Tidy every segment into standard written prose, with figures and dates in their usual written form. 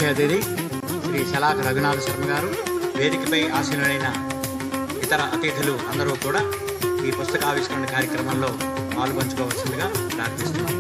ముఖ్య అతిథి శ్రీ శలాక రఘునాథ శర్మ గారు, వేదికపై ఆసీనులైన ఇతర అతిథులు అందరూ కూడా ఈ పుస్తక ఆవిష్కరణ కార్యక్రమంలో పాల్గొంచుకోవాల్సిందిగా ప్రార్థిస్తున్నాం.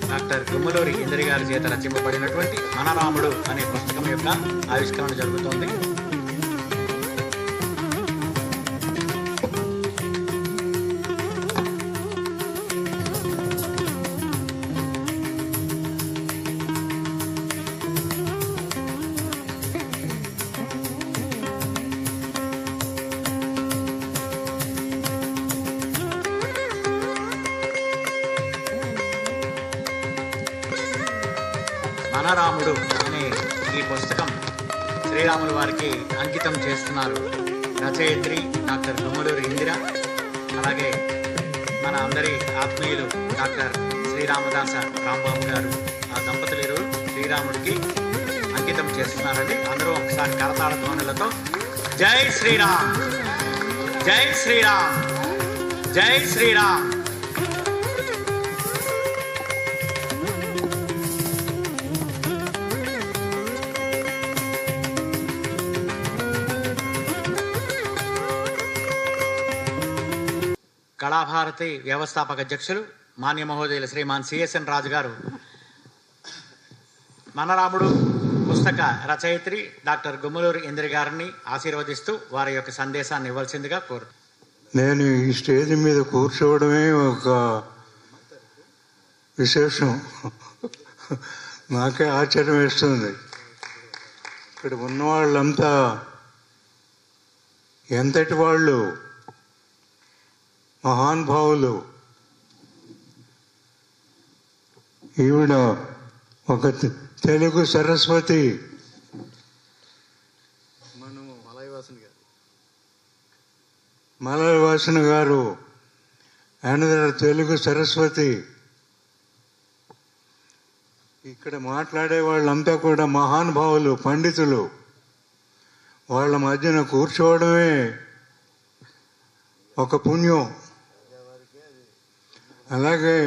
డాక్టర్ గుమ్మలూరి ఇందిర గారి చేత రచింపబడినటువంటి మనరాముడు అనే పుస్తకం యొక్క ఆవిష్కరణ జరుగుతోంది. మనరాముడు అనే ఈ పుస్తకం శ్రీరాముల వారికి అంకితం చేస్తున్నారు రచయిత్రి డాక్టర్ గుమ్మలూరి ఇందిర, అలాగే మన అందరి ఆత్మీయులు డాక్టర్ శ్రీరామదాస రాంబాబు గారు. ఆ దంపతులు ఇరువురు శ్రీరాముడికి అంకితం చేస్తున్నారండి. అందరూ ఒకసారి కరతాళ ధ్వనులతో జై శ్రీరామ్, జై శ్రీరామ్, జై శ్రీరామ్. కళాభారతి వ్యవస్థాపక అధ్యక్షులు మాన్య మహోదయులు శ్రీమాన్ సిఎస్ఎన్ రాజు గారు మనరాముడు పుస్తక రచయిత్రి డాక్టర్ గుమ్మలూరి ఇందిర గారిని ఆశీర్వదిస్తూ వారి యొక్క సందేశాన్ని ఇవ్వాల్సిందిగా కోరు. నేను ఈ స్టేజ్ మీద కూర్చోవడమే ఒక విశేషం. నాకే ఆశ్చర్యం వేస్తుంది. ఇక్కడ ఉన్న వాళ్ళంతా ఎంతటి వాళ్ళు, మహానుభావులు. ఈవిడ ఒక తెలుగు సరస్వతి. మలయవాసన గారు అనదర్ తెలుగు సరస్వతి. ఇక్కడ మాట్లాడే వాళ్ళంతా కూడా మహానుభావులు, పండితులు. వాళ్ళ మధ్యన కూర్చోవడమే ఒక పుణ్యం. అలాగే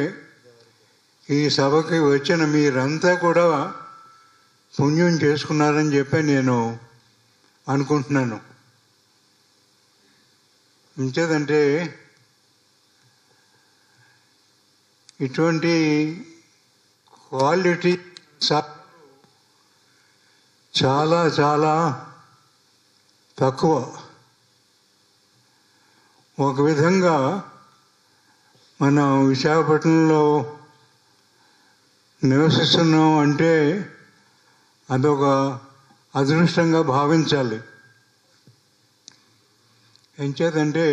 ఈ సభకి వచ్చిన మీరంతా కూడా పుణ్యం చేసుకున్నారని చెప్పి నేను అనుకుంటున్నాను. ఇంకేదంటే ఇటువంటి క్వాలిటీ చాలా చాలా తక్కువ. ఒక విధంగా మనం విశాఖపట్నంలో నివసిస్తున్నాం అంటే అదొక అదృష్టంగా భావించాలి. ఎంచేతంటే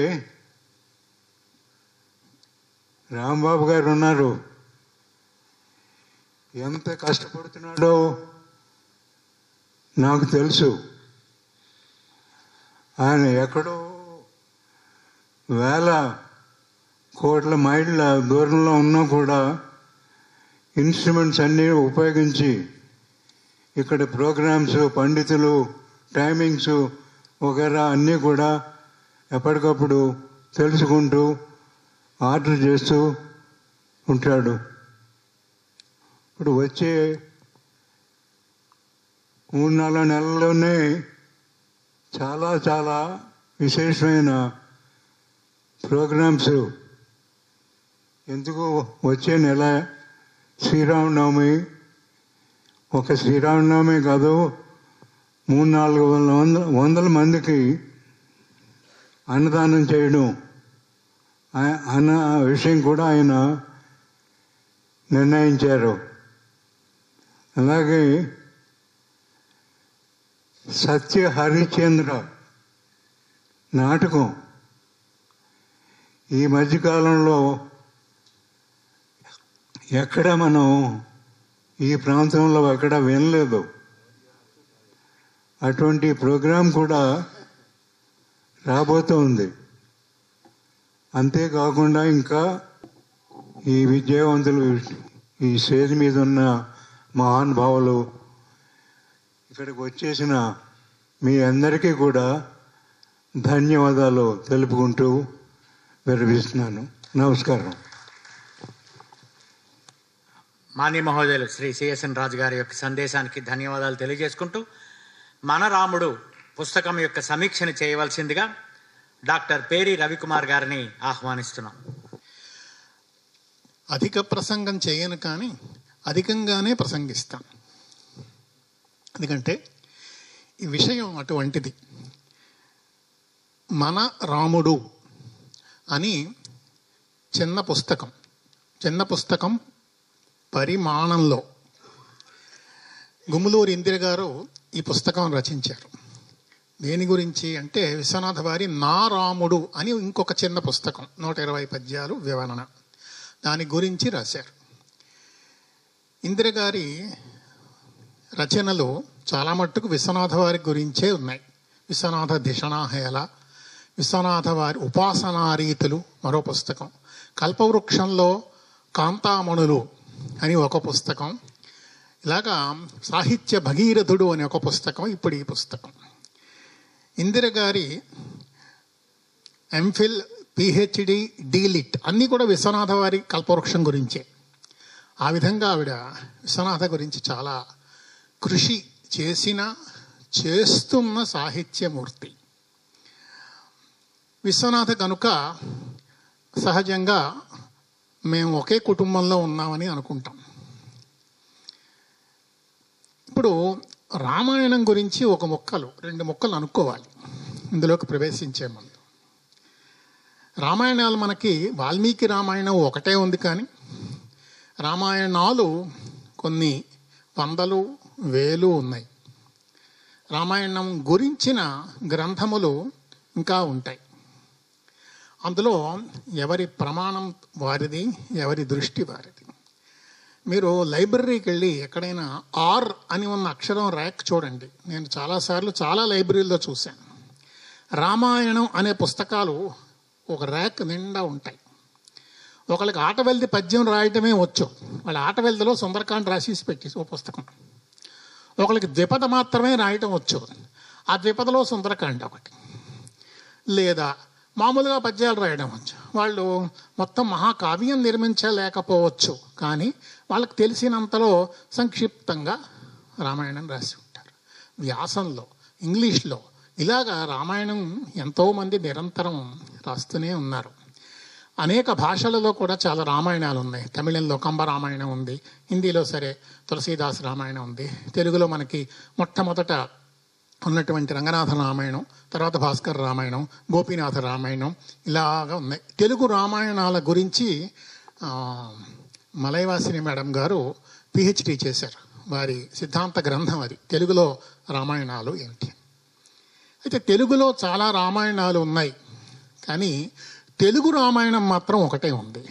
రాంబాబు గారు ఉన్నారు. ఎంత కష్టపడుతున్నాడో నాకు తెలుసు. ఆయన ఎక్కడో వేల కోట్ల మైళ్ళ దూరంలో ఉన్నా కూడా ఇన్స్ట్రుమెంట్స్ అన్నీ ఉపయోగించి ఇక్కడ ప్రోగ్రామ్స్, పండితులు, టైమింగ్స్ వగైరా అన్నీ కూడా ఎప్పటికప్పుడు తెలుసుకుంటూ ఆర్డర్ చేస్తూ ఉంటాడు. ఇప్పుడు వచ్చే 3-4 నెలల్లోనే చాలా చాలా విశేషమైన ప్రోగ్రామ్స్. ఎందుకు వచ్చే నెల శ్రీరామనవమి. ఒక శ్రీరామనవమి కాదు, 300-400 మందికి అన్నదానం చేయడం అన్న విషయం కూడా ఆయన నిర్ణయించారు. అలాగే సత్య హరిశ్చంద్ర నాటకం ఈ మధ్యకాలంలో ఎక్కడ మనం ఈ ప్రాంతంలో ఎక్కడ వినలేదు. అటువంటి ప్రోగ్రాం కూడా రాబోతుంది. అంతేకాకుండా ఇంకా ఈ విద్యావంతులు, ఈ స్టేజ్ మీద ఉన్న మహానుభావులు, ఇక్కడికి వచ్చేసిన మీ అందరికీ కూడా ధన్యవాదాలు తెలుపుకుంటూ విరమిస్తున్నాను. నమస్కారం. మాన్య మహోదయులు శ్రీ సిఎస్ఎన్ రాజు గారి యొక్క సందేశానికి ధన్యవాదాలు తెలియజేసుకుంటూ, మన రాముడు పుస్తకం యొక్క సమీక్షను చేయవలసిందిగా డాక్టర్ పేరి రవికుమార్ గారిని ఆహ్వానిస్తున్నాం. అధిక ప్రసంగం చేయను, కానీ అధికంగానే ప్రసంగిస్తాను. ఎందుకంటే ఈ విషయం అటువంటిది. మన రాముడు అని చిన్న పుస్తకం పరిమాణంలో గుమ్మలూరు ఇందిర గారు ఈ పుస్తకం రచించారు. దేని గురించి అంటే విశ్వనాథ వారి నా రాముడు అని ఇంకొక చిన్న పుస్తకం, 120 పద్యాలు వివరణ, దాని గురించి రాశారు. ఇందిర గారి రచనలు చాలా మట్టుకు విశ్వనాథ వారి గురించే ఉన్నాయి. విశ్వనాథ దిషణాహేళ, విశ్వనాథ వారి ఉపాసనా రీతులు మరో పుస్తకం, కల్పవృక్షంలో కాంతామణులు అని ఒక పుస్తకం, ఇలాగా సాహిత్య భగీరథుడు అని ఒక పుస్తకం, ఇప్పుడు ఈ పుస్తకం. ఇందిర గారి ఎంఫిల్, పిహెచ్డి, డీలిట్ అన్నీ కూడా విశ్వనాథ వారి కల్పవృక్షం గురించే. ఆ విధంగా ఆవిడ విశ్వనాథ గురించి చాలా కృషి చేస్తున్న సాహిత్యమూర్తి. విశ్వనాథ కనుక సహజంగా మేము ఒకే కుటుంబంలో ఉన్నామని అనుకుంటాం. ఇప్పుడు రామాయణం గురించి రెండు ముక్కలు అనుకోవాలి ఇందులోకి ప్రవేశించే ముందు. రామాయణాలు మనకి వాల్మీకి రామాయణం ఒకటే ఉంది, కానీ రామాయణాలు కొన్ని వందలు వేలు ఉన్నాయి. రామాయణం గురించిన గ్రంథములు ఇంకా ఉంటాయి. అందులో ఎవరి ప్రమాణం వారిది, ఎవరి దృష్టి వారిది. మీరు లైబ్రరీకి వెళ్ళి ఎక్కడైనా ఆర్ అని ఉన్న అక్షరం ర్యాక్ చూడండి. నేను చాలాసార్లు చాలా లైబ్రరీలో చూశాను. రామాయణం అనే పుస్తకాలు ఒక ర్యాక్ నిండా ఉంటాయి. ఒకళ్ళకి ఆటవెల్ది పద్యం రాయటమే వచ్చు, వాళ్ళ ఆటవెల్దిలో సుందరకాండ రాసేసి పెట్టేసి ఓ పుస్తకం. ఒకళ్ళకి ద్విపద మాత్రమే రాయటం వచ్చు, ఆ ద్విపదలో సుందరకాండ ఒకటి. లేదా మామూలుగా పద్యాలు రాయడం వచ్చు, వాళ్ళు మొత్తం మహాకావ్యం నిర్మించలేకపోవచ్చు, కానీ వాళ్ళకి తెలిసినంతలో సంక్షిప్తంగా రామాయణం రాసి ఉంటారు. వ్యాసంలో, ఇంగ్లీష్లో ఇలాగా రామాయణం ఎంతోమంది నిరంతరం రాస్తూనే ఉన్నారు. అనేక భాషలలో కూడా చాలా రామాయణాలు ఉన్నాయి. తమిళంలో కంబ రామాయణం ఉంది, హిందీలో సరే తులసీదాస్ రామాయణం ఉంది, తెలుగులో మనకి మొట్టమొదట ఉన్నటువంటి రంగనాథ రామాయణం, తర్వాత భాస్కర్ రామాయణం, గోపీనాథ రామాయణం, ఇలాగా ఉన్నాయి. తెలుగు రామాయణాల గురించి మలైవాసిని మేడం గారు పిహెచ్డి చేశారు. వారి సిద్ధాంత గ్రంథం అది, తెలుగులో రామాయణాలు ఏమిటి. అయితే తెలుగులో చాలా రామాయణాలు ఉన్నాయి, కానీ తెలుగు రామాయణం మాత్రం ఒకటే ఉంది,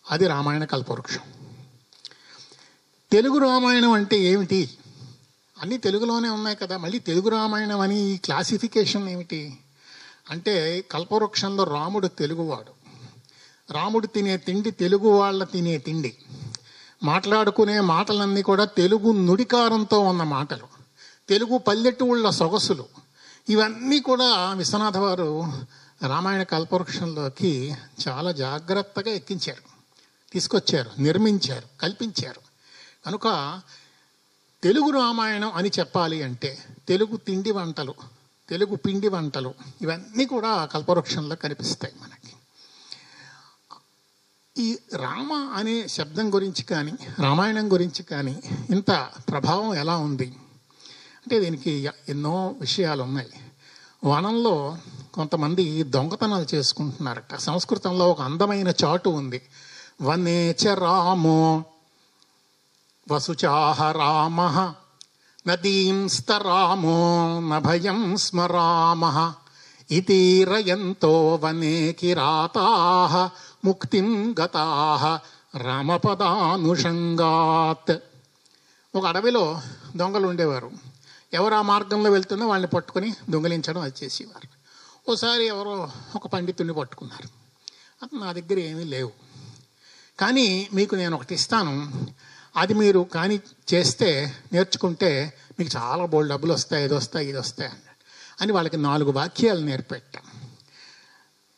అది రామాయణ కల్పవృక్షం. తెలుగు రామాయణం అంటే ఏమిటి? అన్నీ తెలుగులోనే ఉన్నాయి కదా, మళ్ళీ తెలుగు రామాయణం అని ఈ క్లాసిఫికేషన్ ఏమిటి అంటే, కల్పవృక్షంలో రాముడు తెలుగువాడు, రాముడు తినే తిండి తెలుగు వాళ్ళ తినే తిండి, మాట్లాడుకునే మాటలన్నీ కూడా తెలుగు నుడికారంతో ఉన్న మాటలు, తెలుగు పల్లెటూళ్ళ సొగసులు, ఇవన్నీ కూడా విశ్వనాథ వారు రామాయణ కల్పవృక్షంలోకి చాలా జాగ్రత్తగా ఎక్కించారు, తీసుకొచ్చారు, నిర్మించారు, కల్పించారు. కనుక తెలుగు రామాయణం అని చెప్పాలి అంటే తెలుగు తిండి వంటలు, తెలుగు పిండి వంటలు, ఇవన్నీ కూడా కల్పవృక్షంలో కనిపిస్తాయి మనకి. ఈ రామ అనే శబ్దం గురించి కానీ, రామాయణం గురించి కానీ ఇంత ప్రభావం ఎలా ఉంది అంటే, దీనికి ఎన్నో విషయాలు ఉన్నాయి. వనంలో కొంతమంది దొంగతనాలు చేసుకుంటున్నారట. సంస్కృతంలో ఒక అందమైన చాటు ఉంది, వనేచ రామో వసుచాహ రామ నదీంస్తరామో నభయం స్మరామః ఇతీరయంతో వనే కిరాతాః ముక్తిం గతాః రామపదానుషంగాత్. ఒక అడవిలో దొంగలు ఉండేవారు. ఎవరు ఆ మార్గంలో వెళ్తున్నా వాళ్ళని పట్టుకొని దొంగిలించడం అది చేసేవారు. ఓసారి ఎవరో ఒక పండితుడిని పట్టుకున్నారు. అతను నా దగ్గర ఏమీ లేవు, కానీ మీకు నేను ఒకటి ఇస్తాను, అది మీరు కానీ చేస్తే నేర్చుకుంటే మీకు చాలా బోల్డ్ డబ్బులు వస్తాయి, ఇది వస్తాయి, ఇది వస్తాయి అన్నాడు. అని వాళ్ళకి 4 వాక్యాలు నేర్పెట్టాం.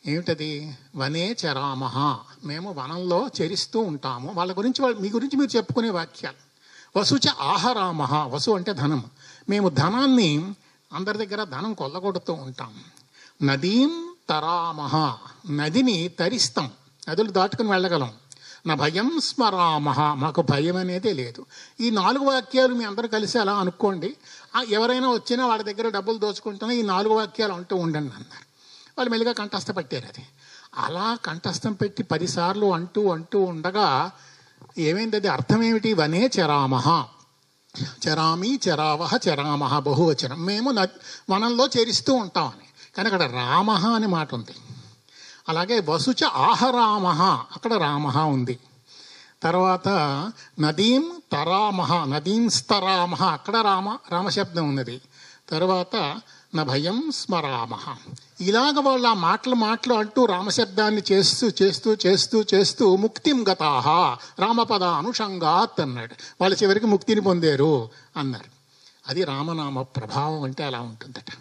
ఏమిటది? వనే చరామహ, మేము వనంలో చరిస్తూ ఉంటాము. వాళ్ళ గురించి మీ గురించి మీరు చెప్పుకునే వాక్యాలు. వసుచ ఆహరామహ, వసు అంటే ధనం, మేము ధనాన్ని అందరి దగ్గర ధనం కొల్లగొడుతూ ఉంటాం. నదీం తరామహ, నదిని తరిస్తాం, నదులు దాటుకుని వెళ్ళగలం. నా భయం స్మరామహ, మాకు భయం అనేదే లేదు. ఈ 4 వాక్యాలు మీ అందరూ కలిసి అలా అనుకోండి. ఎవరైనా వచ్చినా వాళ్ళ దగ్గర డబ్బులు దోచుకుంటున్నా ఈ 4 వాక్యాలు అంటూ ఉండండి అన్నారు. వాళ్ళు మెల్లిగా కంఠస్థ పెట్టారు. అది అలా కంఠస్థం పెట్టి 10 సార్లు అంటూ అంటూ ఉండగా ఏమైంది? అది అర్థం ఏమిటి? వనే చరామహ, చరామి చరావహ చరామహ బహువచనం, మేము వనంలో చేరిస్తూ ఉంటామని. కానీ అక్కడ రామహ అనే మాట ఉంది. అలాగే వసుచ ఆహరామహ, అక్కడ రామహ ఉంది. తర్వాత నదీం తరామహ, నదీం స్తరామహ, అక్కడ రామశబ్దం ఉన్నది. తర్వాత నా భయం స్మరామహ. ఇలాగ వాళ్ళు ఆ మాటలు అంటూ రామశబ్దాన్ని చేస్తూ చేస్తూ చేస్తూ చేస్తూ ముక్తిం గతాహ రామపద అనుషంగాత్ అన్నాడు. వాళ్ళు చివరికి ముక్తిని పొందారు అన్నారు. అది రామనామ ప్రభావం అంటే అలా ఉంటుందట.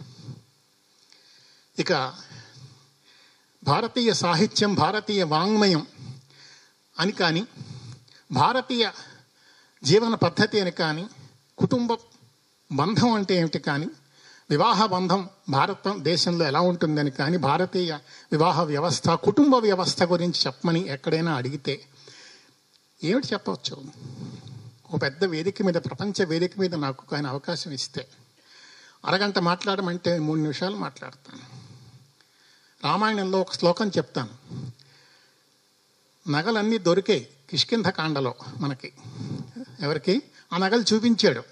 ఇక భారతీయ సాహిత్యం, భారతీయ వాంగ్మయం అని కానీ, భారతీయ జీవన పద్ధతి అని కానీ, కుటుంబ బంధం అంటే ఏమిటి కానీ, వివాహ బంధం భారతదేశంలో ఎలా ఉంటుందని కానీ, భారతీయ వివాహ వ్యవస్థ, కుటుంబ వ్యవస్థ గురించి చెప్పమని ఎక్కడైనా అడిగితే ఏమిటి చెప్పవచ్చు? ఒక పెద్ద వేదిక మీద, ప్రపంచ వేదిక మీద నాకు కానీ అవకాశం ఇస్తే అరగంట మాట్లాడమంటే 3 నిమిషాలు మాట్లాడతాను. రామాయణంలో ఒక శ్లోకం చెప్తాను. నగలన్నీ దొరికాయి కిష్కింధకాండలో మనకి. ఎవరికి? ఆ నగలు చూపించాడు.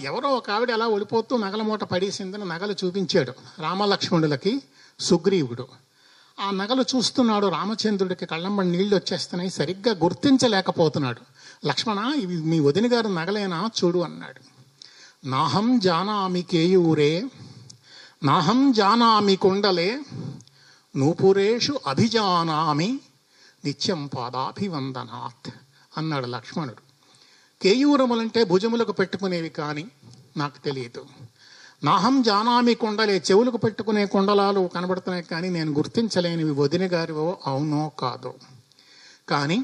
ఎవరో ఒక ఆవిడ అలా ఒడిపోతూ నగల మూట పడేసిందని నగలు చూపించాడు రామలక్ష్మణులకి సుగ్రీవుడు. ఆ నగలు చూస్తున్నాడు. రామచంద్రుడికి కళ్ళంబడి నీళ్లు వచ్చేస్తున్నాయి, సరిగ్గా గుర్తించలేకపోతున్నాడు. లక్ష్మణ, ఇవి మీ వదిన గారు నగలేనా చూడు అన్నాడు. నాహం జానామి కేయూరే, నాహం జానామి కుండలే, నూపురేషు అభిజానామి నిత్యం పాదాభివందనాత్ అన్నాడు లక్ష్మణుడు. కేయూరములంటే భుజములకు పెట్టుకునేవి కానీ నాకు తెలియదు. నాహం జానామి కుండలే, చెవులకు పెట్టుకునే కుండలాలు కనబడుతున్నాయి కానీ నేను గుర్తించలేనివి వదిన గారివో అవునో కాదో. కానీ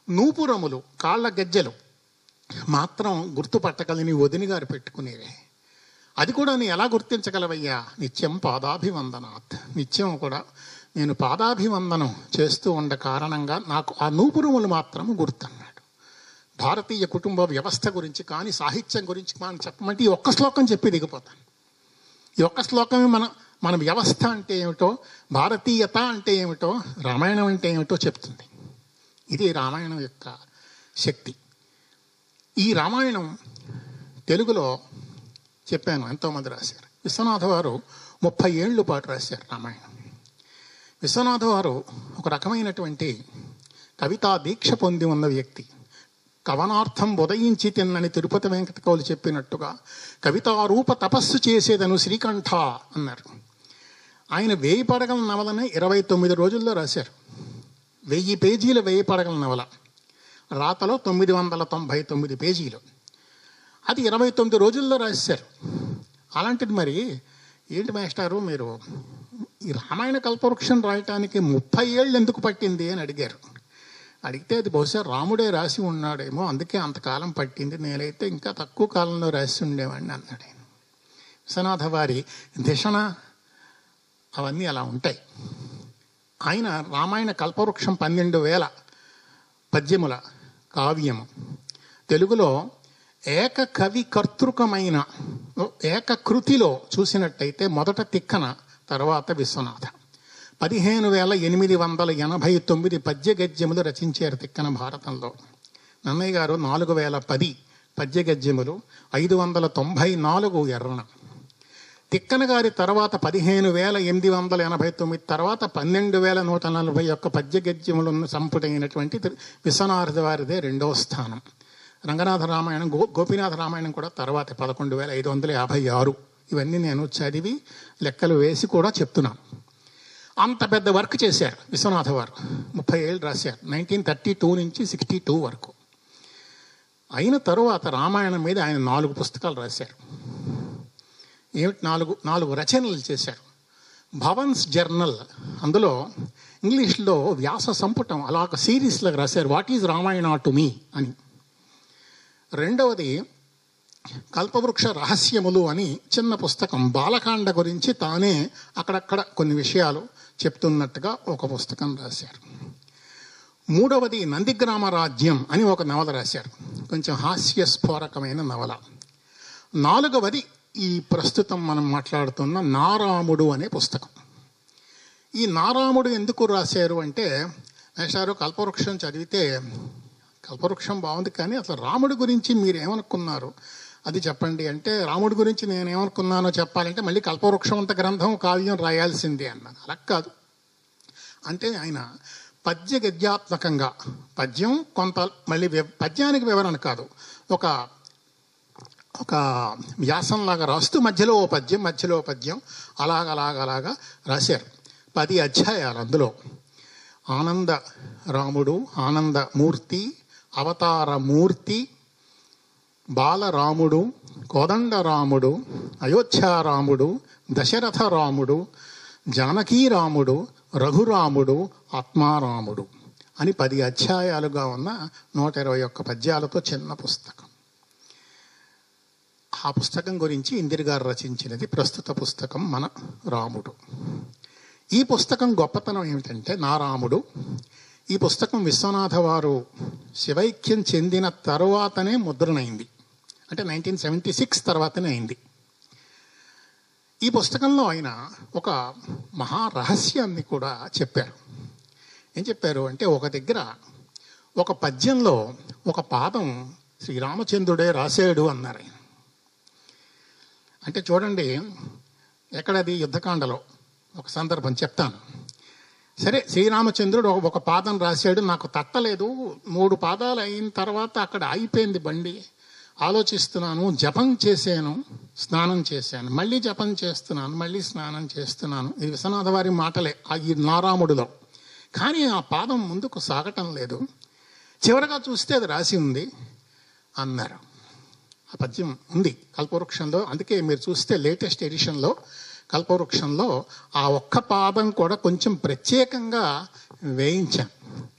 నూపురములు, కాళ్ళ గజ్జెలు మాత్రం గుర్తుపట్టగలని వదిన గారు పెట్టుకునేవే. అది కూడా నేను ఎలా గుర్తించగలవయ్యా? నిత్యం పాదాభివందనాత్, నిత్యం కూడా నేను పాదాభివందనం చేస్తూ ఉండ కారణంగా నాకు ఆ నూపురములు మాత్రం గుర్తన్నాడు. భారతీయ కుటుంబ వ్యవస్థ గురించి కానీ, సాహిత్యం గురించి కానీ చెప్పమంటే ఈ ఒక్క శ్లోకం చెప్పి దిగిపోతాను. ఈ ఒక్క శ్లోకమే మన వ్యవస్థ అంటే ఏమిటో, భారతీయత అంటే ఏమిటో, రామాయణం అంటే ఏమిటో చెప్తుంది. ఇది రామాయణం యొక్క శక్తి. ఈ రామాయణం తెలుగులో చెప్పాను, ఎంతోమంది రాశారు. విశ్వనాథ వారు 30 ఏళ్ళ పాటు రాశారు రామాయణం. విశ్వనాథ వారు ఒక రకమైనటువంటి కవితా దీక్ష పొంది ఉన్న వ్యక్తి. కవనార్థం ఉదయించి తిన్నని తిరుపతి వెంకట కవులు చెప్పినట్టుగా కవితారూప తపస్సు చేసేదను శ్రీకంఠ అన్నారు. ఆయన 1000 పడగల నవలని 29 రోజుల్లో రాశారు. 1000 పేజీల 1000 పడగల నవల, రాతలో 999 పేజీలు. అది 29 రోజుల్లో రాశారు. అలాంటిది మరి ఏంటి మాస్టారు మీరు ఈ రామాయణ కల్పవృక్షం రాయటానికి 30 ఏళ్ళు ఎందుకు పట్టింది అని అడిగారు. అడిగితే అది బహుశా రాముడే రాసి ఉన్నాడేమో, అందుకే అంతకాలం పట్టింది, నేనైతే ఇంకా తక్కువ కాలంలో రాసి ఉండేవాడిని అన్నాడు ఆయన. విశ్వనాథ వారి దిశణ అవన్నీ అలా ఉంటాయి. ఆయన రామాయణ కల్పవృక్షం 12,000 పద్యముల కావ్యము. తెలుగులో ఏక కవి కర్తృకమైన ఏకకృతిలో చూసినట్టయితే మొదట తిక్కన, తర్వాత విశ్వనాథ. 15,889 పద్య గద్యములు రచించారు తిక్కన భారతంలో. నన్నయ్య గారు 4,010 పద్య గద్యములు, 594 ఎర్రన. తిక్కన గారి తర్వాత 15,889 తర్వాత 12,141 పద్య గద్యములను సంపుటైనటువంటి విశ్వనాథ వారిదే 2వ స్థానం. రంగనాథ రామాయణం, గోపీనాథ రామాయణం కూడా తర్వాత 11,556. ఇవన్నీ నేను చదివి లెక్కలు వేసి కూడా చెప్తున్నాను. అంత పెద్ద వర్క్ చేశారు విశ్వనాథ వారు. 30 ఏళ్ళు రాశారు, 1932 నుంచి 62 వరకు. అయిన తరువాత రామాయణం మీద ఆయన 4 పుస్తకాలు రాశారు. ఏమిటి 4 రచనలు చేశారు. భవన్స్ జర్నల్, అందులో ఇంగ్లీష్లో వ్యాస సంపుటం అలా ఒక సిరీస్లాగా రాశారు, what is Ramayana to me అని. రెండవది కల్పవృక్ష రహస్యములు అని చిన్న పుస్తకం, బాలకాండ గురించి తానే అక్కడక్కడ కొన్ని విషయాలు చెప్తున్నట్టుగా ఒక పుస్తకం రాశారు. మూడవది నందిగ్రామ రాజ్యం అని ఒక నవల రాశారు, కొంచెం హాస్యస్ఫోరకమైన నవల. నాలుగవది ఈ ప్రస్తుతం మనం మాట్లాడుతున్న నారాముడు అనే పుస్తకం. ఈ నారాముడు ఎందుకు రాశారు అంటే, మేషారు కల్పవృక్షం చదివితే కల్పవృక్షం బాగుంది కానీ అసలు రాముడి గురించి మీరు ఏమనుకున్నారు అది చెప్పండి అంటే, రాముడి గురించి నేనేమనుకున్నానో చెప్పాలంటే మళ్ళీ కల్పవృక్షం అంత గ్రంథం కావ్యం రాయాల్సిందే అన్నాను. అలా కాదు. అంటే ఆయన పద్య గద్యాత్మకంగా, పద్యం కొంత మళ్ళీ పద్యానికి వివరణ కాదు, ఒక వ్యాసంలాగా రాస్తూ మధ్యలో ఓ పద్యం మధ్యలో ఓ పద్యం అలాగలాగలాగా రాశారు. 10 అధ్యాయాలు. అందులో ఆనంద రాముడు, ఆనందమూర్తి, అవతారమూర్తి, బాలరాముడు, కోదండరాముడు, అయోధ్యారాముడు, దశరథరాముడు, జానకీరాముడు, రఘురాముడు, ఆత్మారాముడు అని 10 అధ్యాయాలుగా ఉన్న 121 పద్యాలతో చిన్న పుస్తకం. ఆ పుస్తకం గురించి ఇందిర గారు రచించినది ప్రస్తుత పుస్తకం మన రాముడు. ఈ పుస్తకం గొప్పతనం ఏమిటంటే, నా రాముడు, ఈ పుస్తకం విశ్వనాథ వారు శివైక్యం చెందిన తరువాతనే ముద్రణైంది. అంటే 1976 తర్వాతనే అయింది. ఈ పుస్తకంలో ఆయన ఒక మహారహస్యాన్ని కూడా చెప్పారు. ఏం చెప్పారు అంటే, ఒక దగ్గర ఒక పద్యంలో ఒక పాదం శ్రీరామచంద్రుడే రాశాడు అన్నారు ఆయన. అంటే చూడండి, ఎక్కడది యుద్ధకాండలో ఒక సందర్భం చెప్తాను. సరే, శ్రీరామచంద్రుడు ఒక పాదం రాశాడు, నాకు తట్టలేదు, 3 పాదాలు అయిన తర్వాత అక్కడ ఆగిపోయింది బండి, ఆలోచిస్తున్నాను, జపం చేశాను, స్నానం చేశాను, మళ్ళీ జపం చేస్తున్నాను, మళ్ళీ స్నానం చేస్తున్నాను. ఇది విశ్వనాథ వారి మాటలే ఈ నారాముడిలో. కానీ ఆ పాదం ముందుకు సాగటం లేదు. చివరగా చూస్తే అది రాసి ఉంది అన్నారు. ఆ పద్యం ఉంది కల్పవృక్షంలో. అందుకే మీరు చూస్తే లేటెస్ట్ ఎడిషన్లో కల్పవృక్షంలో ఆ ఒక్క పాదం కూడా కొంచెం ప్రత్యేకంగా వేయించాం,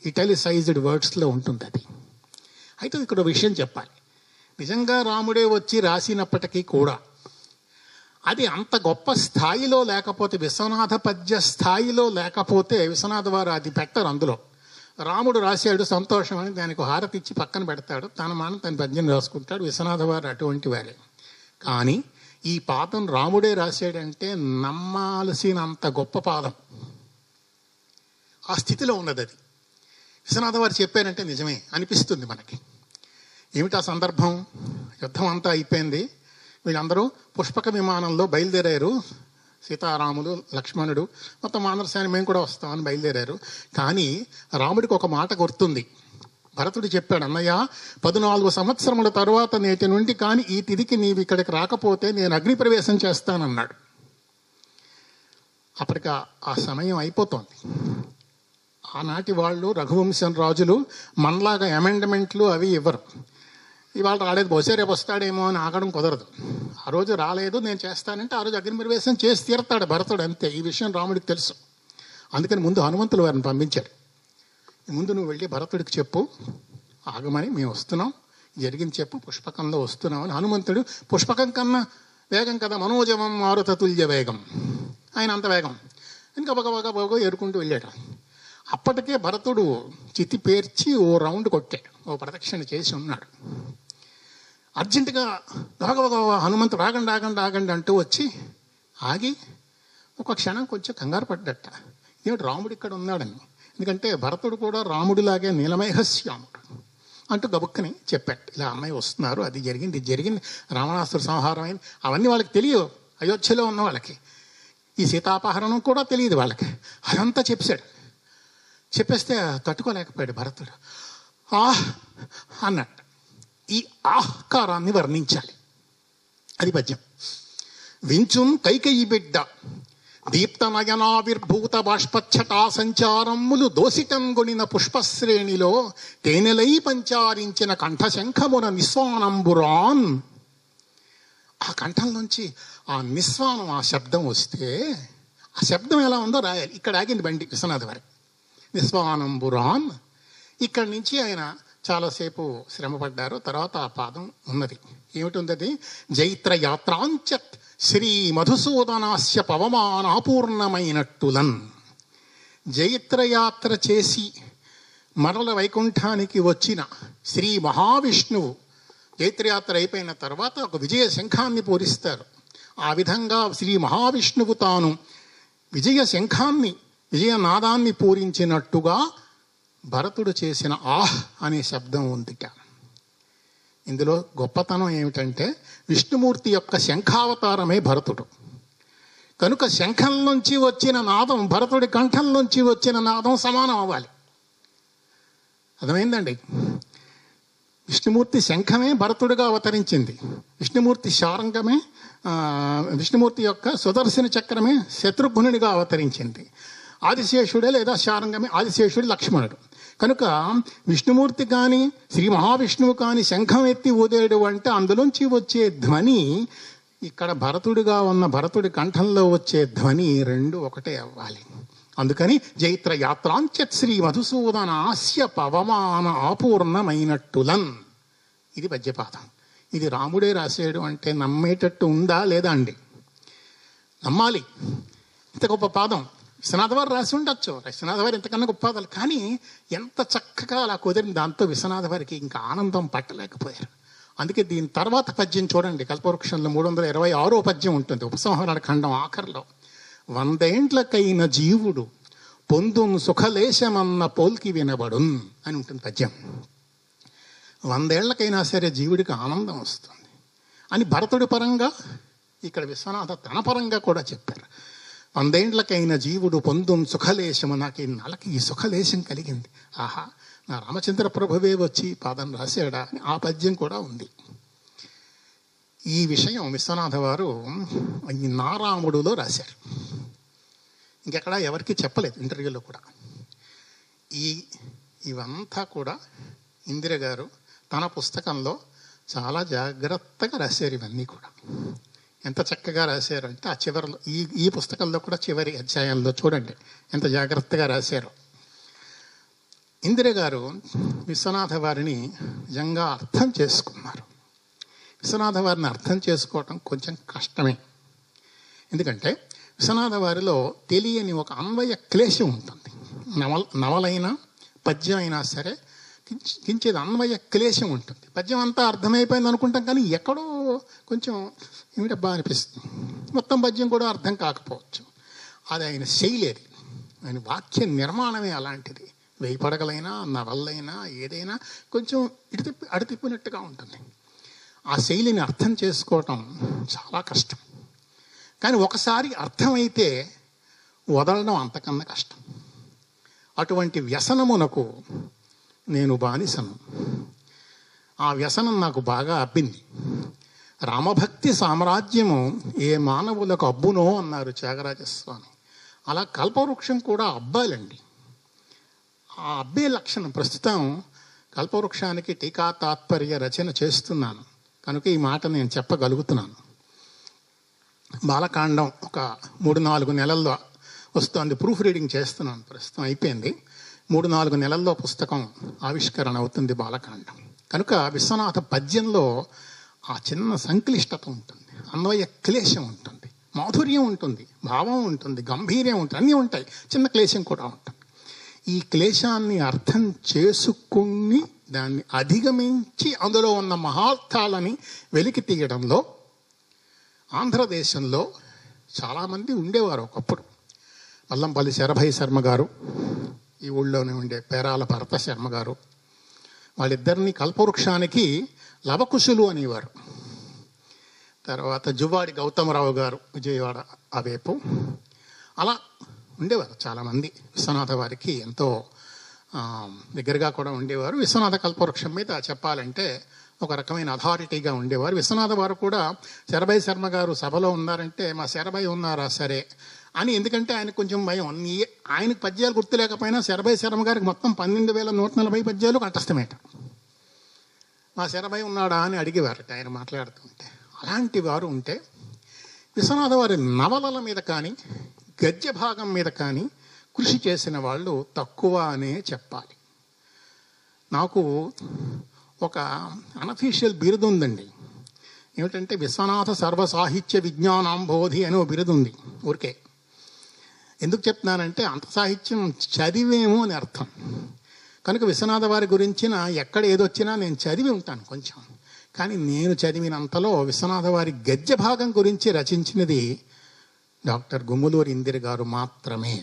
ఇటాలిసైజ్డ్ వర్డ్స్లో ఉంటుంది అది. అయితే ఇక్కడ విషయం చెప్పాలి, నిజంగా రాముడే వచ్చి రాసినప్పటికీ కూడా అది అంత గొప్ప స్థాయిలో లేకపోతే, విశ్వనాథ పద్య స్థాయిలో లేకపోతే విశ్వనాథ వారు అది పెట్టరు. అందులో రాముడు రాశాడు సంతోషం అని దానికి హారతి ఇచ్చి పక్కన పెడతాడు, తన మానం తన పద్యం రాసుకుంటాడు. విశ్వనాథ వారు అటువంటి వారే. కానీ ఈ పాదం రాముడే రాశాడంటే నమ్మాల్సినంత గొప్ప పాదం. ఆ స్థితిలో ఉన్నది అది. విశ్వనాథ వారు చెప్పారంటే నిజమే అనిపిస్తుంది మనకి. ఏమిటి ఆ సందర్భం? యుద్ధం అంతా అయిపోయింది, వీళ్ళందరూ పుష్పక విమానంలో బయలుదేరారు. సీతారాములు, లక్ష్మణుడు, మొత్తం వానరసేన మేము కూడా వస్తామని బయలుదేరారు. కానీ రాముడికి ఒక మాట గుర్తుంది. భరతుడు చెప్పాడు, అన్నయ్య 14 సంవత్సరముల తరువాత నేటి నుండి కానీ ఈ తిరిగి నీవు ఇక్కడికి రాకపోతే నేను అగ్నిప్రవేశం చేస్తానన్నాడు. అప్పటికి ఆ సమయం అయిపోతోంది. ఆనాటి వాళ్ళు రఘువంశం రాజులు మనలాగా అమెండ్మెంట్లు అవి ఇవ్వరు. ఇవాళ రాలేదు, బహుశా రేపు వస్తాడేమో అని ఆగడం కుదరదు. ఆ రోజు రాలేదు, నేను చేస్తానంటే ఆ రోజు అగ్నిప్రవేశం చేసి తీరతాడు భరతుడు, అంతే. ఈ విషయం రాముడికి తెలుసు. అందుకని ముందు హనుమంతులు వారిని పంపించాడు. ముందు నువ్వు వెళ్ళి భరతుడికి చెప్పు, ఆగమని, మేము వస్తున్నాం, జరిగింది చెప్పు, పుష్పకంలో వస్తున్నామని. హనుమంతుడు పుష్పకం కన్నా వేగం కదా, మనోజవం మారుతతుల్య వేగం, ఆయన అంత వేగం. ఇంకా బగ ఎరుకుంటూ వెళ్ళాడు. అప్పటికే భరతుడు చితి పేర్చి ఓ రౌండ్ కొట్టాడు, ఓ ప్రదక్షిణ చేసి ఉన్నాడు. అర్జెంటుగా హనుమంతుడు ఆగండి ఆగండి ఆగండి అంటూ వచ్చి ఆగి ఒక క్షణం కొంచెం కంగారు పడ్డట. ఏమిటి రాముడు ఇక్కడ ఉన్నాడని. ఎందుకంటే భరతుడు కూడా రాముడిలాగే నీలమేఘశ్యాముడు అంటూ గబుక్కని చెప్పాడు, ఇలా అమ్మాయి వస్తున్నారు, అది జరిగింది, ఇది జరిగింది, రావణాసుర సంహారం అయింది. అవన్నీ వాళ్ళకి తెలియవు, అయోధ్యలో ఉన్న వాళ్ళకి. ఈ సీతాపహరణం కూడా తెలియదు వాళ్ళకి. అదంతా చెప్పాడు. చెప్పేస్తే తట్టుకోలేకపోయాడు భరతుడు. అన్నట్టు ఈ ఆహ్కారాన్ని వర్ణించాలి. అది పద్యం. వించున్ కైకేయి బిడ్డ దీప్తనయనావిర్భూత బాష్పచ్చటా సంచారములు దోసిటంగొనిన పుష్పశ్రేణిలో తేనెలై పంచారించిన కంఠశంఖమున నిస్వానంబురాన్. ఆ కంఠం నుంచి ఆ నిస్వానం, ఆ శబ్దం వస్తే ఆ శబ్దం ఎలా ఉందో రాయాలి. ఇక్కడ ఆగింది బండి విశ్వనాథ వారి. నిస్వానంబురాన్. ఇక్కడి నుంచి ఆయన చాలాసేపు శ్రమపడ్డారు. తర్వాత ఆ పాదం ఉన్నది. ఏమిటి? జైత్ర యాత్రాంచత్ శ్రీ మధుసూదనాస్య పవమానాపూర్ణమైనట్టులన్. జైత్రయాత్ర చేసి మరల వైకుంఠానికి వచ్చిన శ్రీ మహావిష్ణువు జైత్రయాత్ర అయిపోయిన తర్వాత ఒక విజయ శంఖాన్ని పూరిస్తారు. ఆ విధంగా శ్రీ మహావిష్ణువు తాను విజయ శంఖాన్ని, విజయనాదాన్ని పూరించినట్టుగా భరతుడు చేసిన ఆహ్ అనే శబ్దం ఉందిట. ఇందులో గొప్పతనం ఏమిటంటే విష్ణుమూర్తి యొక్క శంఖావతారమే భరతుడు. కనుక శంఖం నుంచి వచ్చిన నాదం భరతుడి కంఠం నుంచి వచ్చిన నాదం సమానం అవ్వాలి. అర్థమైందండి? విష్ణుమూర్తి శంఖమే భరతుడిగా అవతరించింది. విష్ణుమూర్తి శారంగమే, విష్ణుమూర్తి యొక్క సుదర్శన చక్రమే శత్రుఘ్నునిగా అవతరించింది. ఆదిశేషుడే లేదా శారంగమే ఆదిశేషుడు లక్ష్మణుడు. కనుక విష్ణుమూర్తి కానీ శ్రీ మహావిష్ణువు కానీ శంఖం ఎత్తి ఊదేడు అంటే అందులోంచి వచ్చే ధ్వని ఇక్కడ భరతుడిగా ఉన్న భరతుడి కంఠంలో వచ్చే ధ్వని రెండు ఒకటే అవ్వాలి. అందుకని జైత్ర యాత్రాంచత్ శ్రీ మధుసూదనాస్య పవమాన ఆపూర్ణమైనట్టులన్. ఇది పద్యపాదం. ఇది రాముడే రాశాడు అంటే నమ్మేటట్టు ఉందా లేదా అండి? నమ్మాలి. ఇంత గొప్ప పాదం విశ్వనాథ వారు రాసి ఉండొచ్చు. విశ్వనాథ వారు ఇంతకన్నా గొప్ప పాదాలు. కానీ ఎంత చక్కగా అలా కుదిరింది. దాంతో విశ్వనాథ వారికి ఇంకా ఆనందం పట్టలేకపోయారు. అందుకే దీని తర్వాత పద్యం చూడండి. కల్పవృక్షంలో 326వ పద్యం ఉంటుంది. ఉపసంహరణ ఖండం ఆఖరిలో 100 ఏండ్లకైన జీవుడు పొందున్ సుఖలేశమన్న పోల్కి వినబడున్ అని ఉంటుంది పద్యం. 100 ఏళ్లకైనా సరే జీవుడికి ఆనందం వస్తుంది అని భరతుడి పరంగా, ఇక్కడ విశ్వనాథ తన పరంగా కూడా చెప్పారు. 100 ఏండ్లకైన జీవుడు పొందున్ సుఖలేశము. నాకు ఈ నెలకి ఈ సుఖలేశం కలిగింది. ఆహా, నా రామచంద్ర ప్రభువే వచ్చి పాదం రాశాడా అని ఆ పద్యం కూడా ఉంది. ఈ విషయం విశ్వనాథ వారు ఈ నారాముడులో రాశారు. ఇంకెక్కడ ఎవరికి చెప్పలేదు ఇంటర్వ్యూలో కూడా. ఇవంతా కూడా ఇందిర గారు తన పుస్తకంలో చాలా జాగ్రత్తగా రాశారు. ఇవన్నీ కూడా ఎంత చక్కగా రాశారు అంటే ఆ చివరిలో ఈ పుస్తకంలో కూడా చివరి అధ్యాయంలో చూడండి ఎంత జాగ్రత్తగా రాశారు. ఇందిర గారు విశ్వనాథ వారిని నిజంగా అర్థం చేసుకున్నారు. విశ్వనాథ వారిని అర్థం చేసుకోవటం కొంచెం కష్టమే. ఎందుకంటే విశ్వనాథ వారిలో తెలియని ఒక అన్వయ క్లేశం ఉంటుంది. నవలైనా పద్యం అయినా సరే కించేది అన్వయ క్లేశం ఉంటుంది. పద్యం అంతా అర్థమైపోయింది అనుకుంటాం, కానీ ఎక్కడో కొంచెం ఏమిటబ్బా అనిపిస్తుంది. మొత్తం పద్యం కూడా అర్థం కాకపోవచ్చు. అది ఆయన శైలి, అది ఆయన వాక్య నిర్మాణమే అలాంటిది. వెయ్యి పడగలైనా నవల్లైనా ఏదైనా కొంచెం అడి తిప్పినట్టుగా ఉంటుంది. ఆ శైలిని అర్థం చేసుకోవటం చాలా కష్టం. కానీ ఒకసారి అర్థమైతే వదలడం అంతకన్నా కష్టం. అటువంటి వ్యసనమునకు నేను బానిసను. ఆ వ్యసనం నాకు బాగా అబ్బింది. రామభక్తి సామ్రాజ్యము ఏ మానవులకు అబ్బునో అన్నారు త్యాగరాజస్వామి. అలా కల్పవృక్షం కూడా అబ్బాలండి. ఆ అబ్బే లక్షణం. ప్రస్తుతం కల్పవృక్షానికి టీకా తాత్పర్య రచన చేస్తున్నాను కనుక ఈ మాట నేను చెప్పగలుగుతున్నాను. బాలకాండం ఒక 3-4 నెలల్లో వస్తుంది. ప్రూఫ్ రీడింగ్ చేస్తున్నాను, ప్రస్తుతం అయిపోయింది. 3-4 నెలల్లో పుస్తకం ఆవిష్కరణ అవుతుంది బాలకాండం. కనుక విశ్వనాథ పద్యంలో ఆ చిన్న సంక్లిష్టత ఉంటుంది, అన్వయ క్లేశం ఉంటుంది, మాధుర్యం ఉంటుంది, భావం ఉంటుంది, గంభీర్యం ఉంటుంది, అన్నీ ఉంటాయి. చిన్న క్లేశం కూడా ఉంటుంది. ఈ క్లేశాన్ని అర్థం చేసుకుని దాన్ని అధిగమించి అందులో ఉన్న మహార్థాలని వెలికి తీయడంలో ఆంధ్రదేశంలో చాలామంది ఉండేవారు ఒకప్పుడు. వల్లంపల్లి శరభై శర్మ గారు, ఈ ఊళ్ళోనే ఉండే పేరాల భరత శర్మ గారు, వాళ్ళిద్దరినీ కల్పవృక్షానికి లవకుశులు అనేవారు. తర్వాత జువ్వాడి గౌతమరావు గారు విజయవాడ అవేపు, అలా ఉండేవారు చాలామంది. విశ్వనాథ వారికి ఎంతో దగ్గరగా కూడా ఉండేవారు. విశ్వనాథ కల్పవృక్షం మీద చెప్పాలంటే ఒక రకమైన అథారిటీగా ఉండేవారు. విశ్వనాథ వారు కూడా శరభై శర్మ గారు సభలో ఉన్నారంటే మా శరభై ఉన్నారా సరే అని, ఎందుకంటే ఆయన కొంచెం భయం. ఆయనకు పద్యాలు గుర్తులేకపోయినా శరభై శర్మ గారికి మొత్తం 12,140 పద్యాలు కంఠస్థమేట. మా శరభై ఉన్నాడా అని అడిగేవారట ఆయన మాట్లాడుతుంటే. అలాంటి వారు ఉంటే విశ్వనాథ వారి నవలల మీద కానీ గద్య భాగం మీద కానీ కృషి చేసిన వాళ్ళు తక్కువ అనే చెప్పాలి. నాకు ఒక అనఫీషియల్ బిరుదు ఉందండి. ఏమిటంటే విశ్వనాథ సర్వసాహిత్య విజ్ఞానాంబోధి అనే ఒక బిరుదు ఉంది. ఊరికే ఎందుకు చెప్తున్నానంటే అంత సాహిత్యం చదివేమో అని అర్థం. కనుక విశ్వనాథ వారి గురించిన ఎక్కడ ఏదొచ్చినా నేను చదివి ఉంటాను కొంచెం. కానీ నేను చదివినంతలో విశ్వనాథ వారి గద్య భాగం గురించి రచించినది డాక్టర్ గుమ్మలూరి ఇందిర గారు మాత్రమే.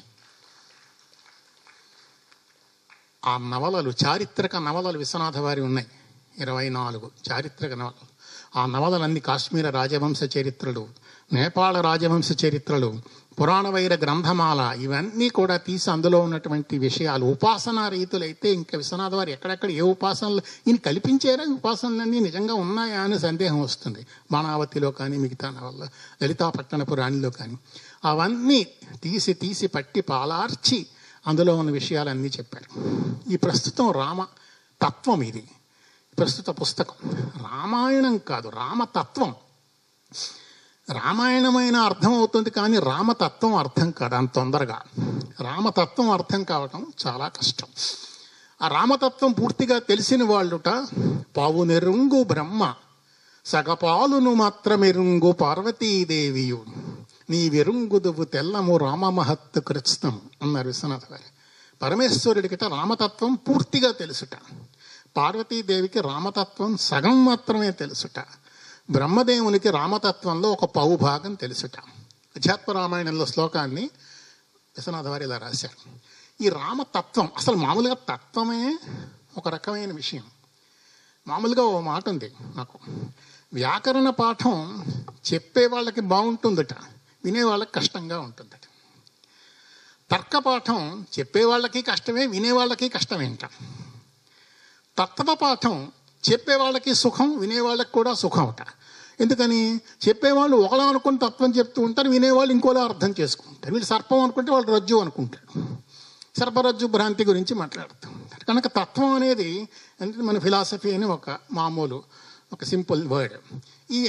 ఆ నవలలు, చారిత్రక నవలలు విశ్వనాథ వారి ఉన్నాయి 24 చారిత్రక నవలలు. ఆ నవలలన్నీ కాశ్మీర రాజవంశ చరిత్రలు, నేపాళ రాజవంశ చరిత్రలు, పురాణ వైర గ్రంథమాల, ఇవన్నీ కూడా తీసి అందులో ఉన్నటువంటి విషయాలు. ఉపాసనా రీతులైతే ఇంకా విశ్వనాథ వారు ఎక్కడెక్కడ ఏ ఉపాసనలు ఈయన కల్పించారా, ఉపాసనలన్నీ నిజంగా ఉన్నాయా అని సందేహం వస్తుంది. బాణావతిలో కానీ మిగతా నవల్ల లలితాపట్టణపు రాణిలో కానీ అవన్నీ తీసి తీసి పట్టి పాలార్చి అందులో ఉన్న విషయాలన్నీ చెప్పారు. ఈ ప్రస్తుతం రామ తత్వం, ఇది ప్రస్తుత పుస్తకం రామాయణం కాదు, రామతత్వం. రామాయణమైన అర్థం అవుతుంది కానీ రామతత్వం అర్థం కాదు అంత తొందరగా. రామతత్వం అర్థం కావటం చాలా కష్టం. ఆ రామతత్వం పూర్తిగా తెలిసిన వాళ్ళుట పావు నెరుంగు బ్రహ్మ సగపాలును మాత్రమెరుంగు పార్వతీదేవియు నీ వెరుంగుదువు తెల్లము రామ మహత్తు కృత్స్తం అన్నారు విశ్వనాథ గారు. పరమేశ్వరుడికిట రామతత్వం పూర్తిగా తెలుసుట, పార్వతీదేవికి రామతత్వం సగం మాత్రమే తెలుసుట, బ్రహ్మదేవునికి రామతత్వంలో ఒక పావు భాగం తెలుసుట. అధ్యాత్మ రామాయణంలో శ్లోకాన్ని విశ్వనాథ వారు ఇలా రాశారు. ఈ రామతత్వం అసలు మామూలుగా తత్వమే ఒక రకమైన విషయం. మామూలుగా ఓ మాట ఉంది నాకు, వ్యాకరణ పాఠం చెప్పే వాళ్ళకి బాగుంటుందట, వినేవాళ్ళకి కష్టంగా ఉంటుందట. తర్కపాఠం చెప్పేవాళ్ళకి కష్టమే, వినేవాళ్ళకి కష్టమేంట. తత్వపాఠం చెప్పేవాళ్ళకి సుఖం, వినేవాళ్ళకి కూడా సుఖం అట. ఎందుకని? చెప్పేవాళ్ళు ఒకలా అనుకుని తత్వం చెప్తూ ఉంటారు, వినేవాళ్ళు ఇంకోలా అర్థం చేసుకుంటారు. వీళ్ళు సర్పం అనుకుంటే వాళ్ళు రజ్జు అనుకుంటారు. సర్పరజ్జు భ్రాంతి గురించి మాట్లాడుతూ ఉంటారు. కనుక తత్వం అనేది అంటే మన ఫిలాసఫీ అని ఒక మామూలు ఒక సింపుల్ వర్డ్.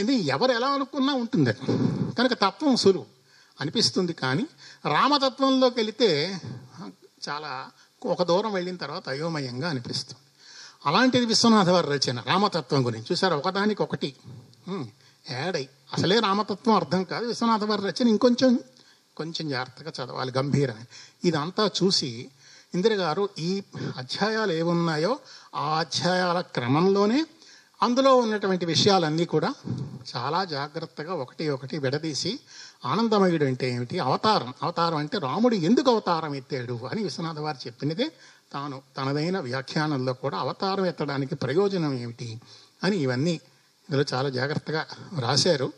ఇది ఎవరు ఎలా అనుకున్నా ఉంటుంది. కనుక తత్వం సులువు అనిపిస్తుంది, కానీ రామతత్వంలోకి వెళితే చాలా ఒక దూరం వెళ్ళిన తర్వాత అయోమయంగా అనిపిస్తుంది. అలాంటిది విశ్వనాథ వారి రచన రామతత్వం గురించి. చూసారా, ఒకదానికి ఒకటి యాడ్ అయ్యి అసలే రామతత్వం అర్థం కాదు. విశ్వనాథ వారి రచన కొంచెం జాగ్రత్తగా చదవాలి, గంభీరమైన. ఇదంతా చూసి ఇందిర గారు ఈ అధ్యాయాలు ఏమున్నాయో ఆ అధ్యాయాల క్రమంలోనే అందులో ఉన్నటువంటి విషయాలన్నీ కూడా చాలా జాగ్రత్తగా ఒకటి ఒకటి విడదీసి, ఆనందమయుడు అంటే ఏమిటి, అవతారం అంటే రాముడు ఎందుకు అవతారం ఎత్తాడు అని విశ్వనాథ వారు చెప్పినదే తాను తనదైన వ్యాఖ్యానంలో కూడా అవతారం ఎత్తడానికి ప్రయోజనం ఏమిటి అని ఇవన్నీ ఇందులో చాలా జాగ్రత్తగా రాశారు.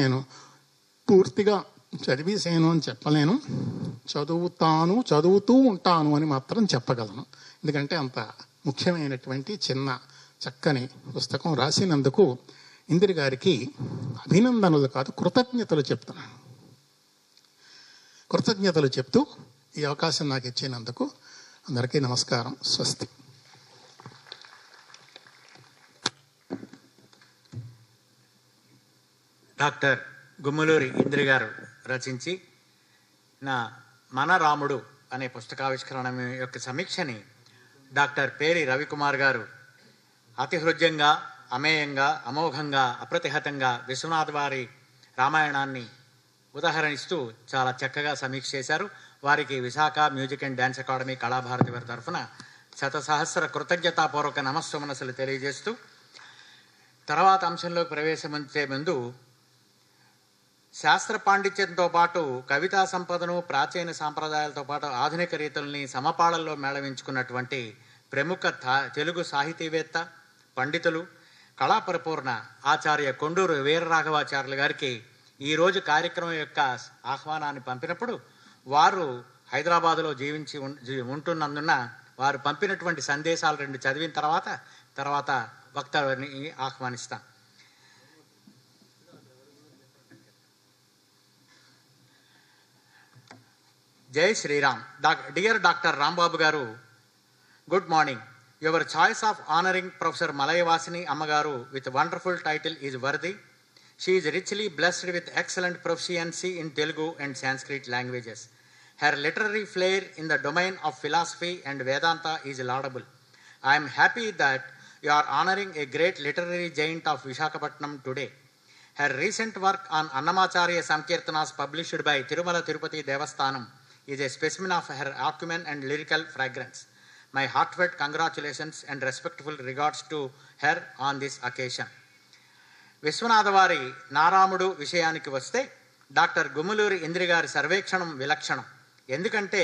నేను పూర్తిగా చదివేసాను అని చెప్పలేను, చదువుతూ ఉంటాను అని మాత్రం చెప్పగలను. ఎందుకంటే అంత ముఖ్యమైనటువంటి చిన్న చక్కని పుస్తకం రాసినందుకు ఇందిర గారికి అభినందనలు కాదు, కృతజ్ఞతలు చెప్తున్నాను. కృతజ్ఞతలు చెప్తూ ఈ అవకాశం నాకు ఇచ్చినందుకు అందరికీ నమస్కారం. స్వస్తి. డాక్టర్ గుమ్మలూరి ఇందిర గారు రచించి మన రాముడు అనే పుస్తకావిష్కరణ యొక్క సమీక్షని డాక్టర్ పేరి రవికుమార్ గారు అతి హృద్యంగా, అమేయంగా, అమోఘంగా, అప్రతిహతంగా విశ్వనాథ వారి రామాయణాన్ని ఉదాహరణిస్తూ చాలా చక్కగా సమీక్ష చేశారు. వారికి Visakha music and dance academy Kalabharathi వారి తరఫున శతసహస్ర కృతజ్ఞతాపూర్వక నమస్సుమనస్సులు తెలియజేస్తూ తర్వాత అంశంలోకి ప్రవేశించే ముందు శాస్త్ర పాండిత్యంతో పాటు కవితా సంపదను, ప్రాచీన సాంప్రదాయాలతో పాటు ఆధునిక రీతుల్ని సమపాళల్లో మేళవించుకున్నటువంటి ప్రముఖ తెలుగు సాహితీవేత్త, పండితులు, కళాపరిపూర్ణ ఆచార్య కొండూరు వీరరాఘవాచార్యులు గారికి ఈరోజు కార్యక్రమం యొక్క ఆహ్వానాన్ని పంపినప్పుడు వారు హైదరాబాదులో ఉంటున్నందున వారు పంపినటువంటి సందేశాలు 2 చదివిన తర్వాత వక్తని ఆహ్వానిస్తాను. జై Sriram. Dear doctor Rambabu garu, good morning. Your choice of honouring professor Malayavasini అమ్మగారు with wonderful title is worthy. She is richly blessed with excellent proficiency in Telugu and Sanskrit languages. Her literary flair in the domain of philosophy and Vedanta is laudable. I am happy that you are honoring a great literary giant of Visakhapatnam today. Her recent work on Annamacharya Sankirtanas published by Tirumala Tirupati Devasthanam is a specimen of her acumen and lyrical fragrance. My heartfelt congratulations and respectful regards to her on this occasion. విశ్వనాథవారి నారాముడు విషయానికి వస్తే doctor Gummaluri ఇంద్రి గారి సర్వేక్షణం విలక్షణం. ఎందుకంటే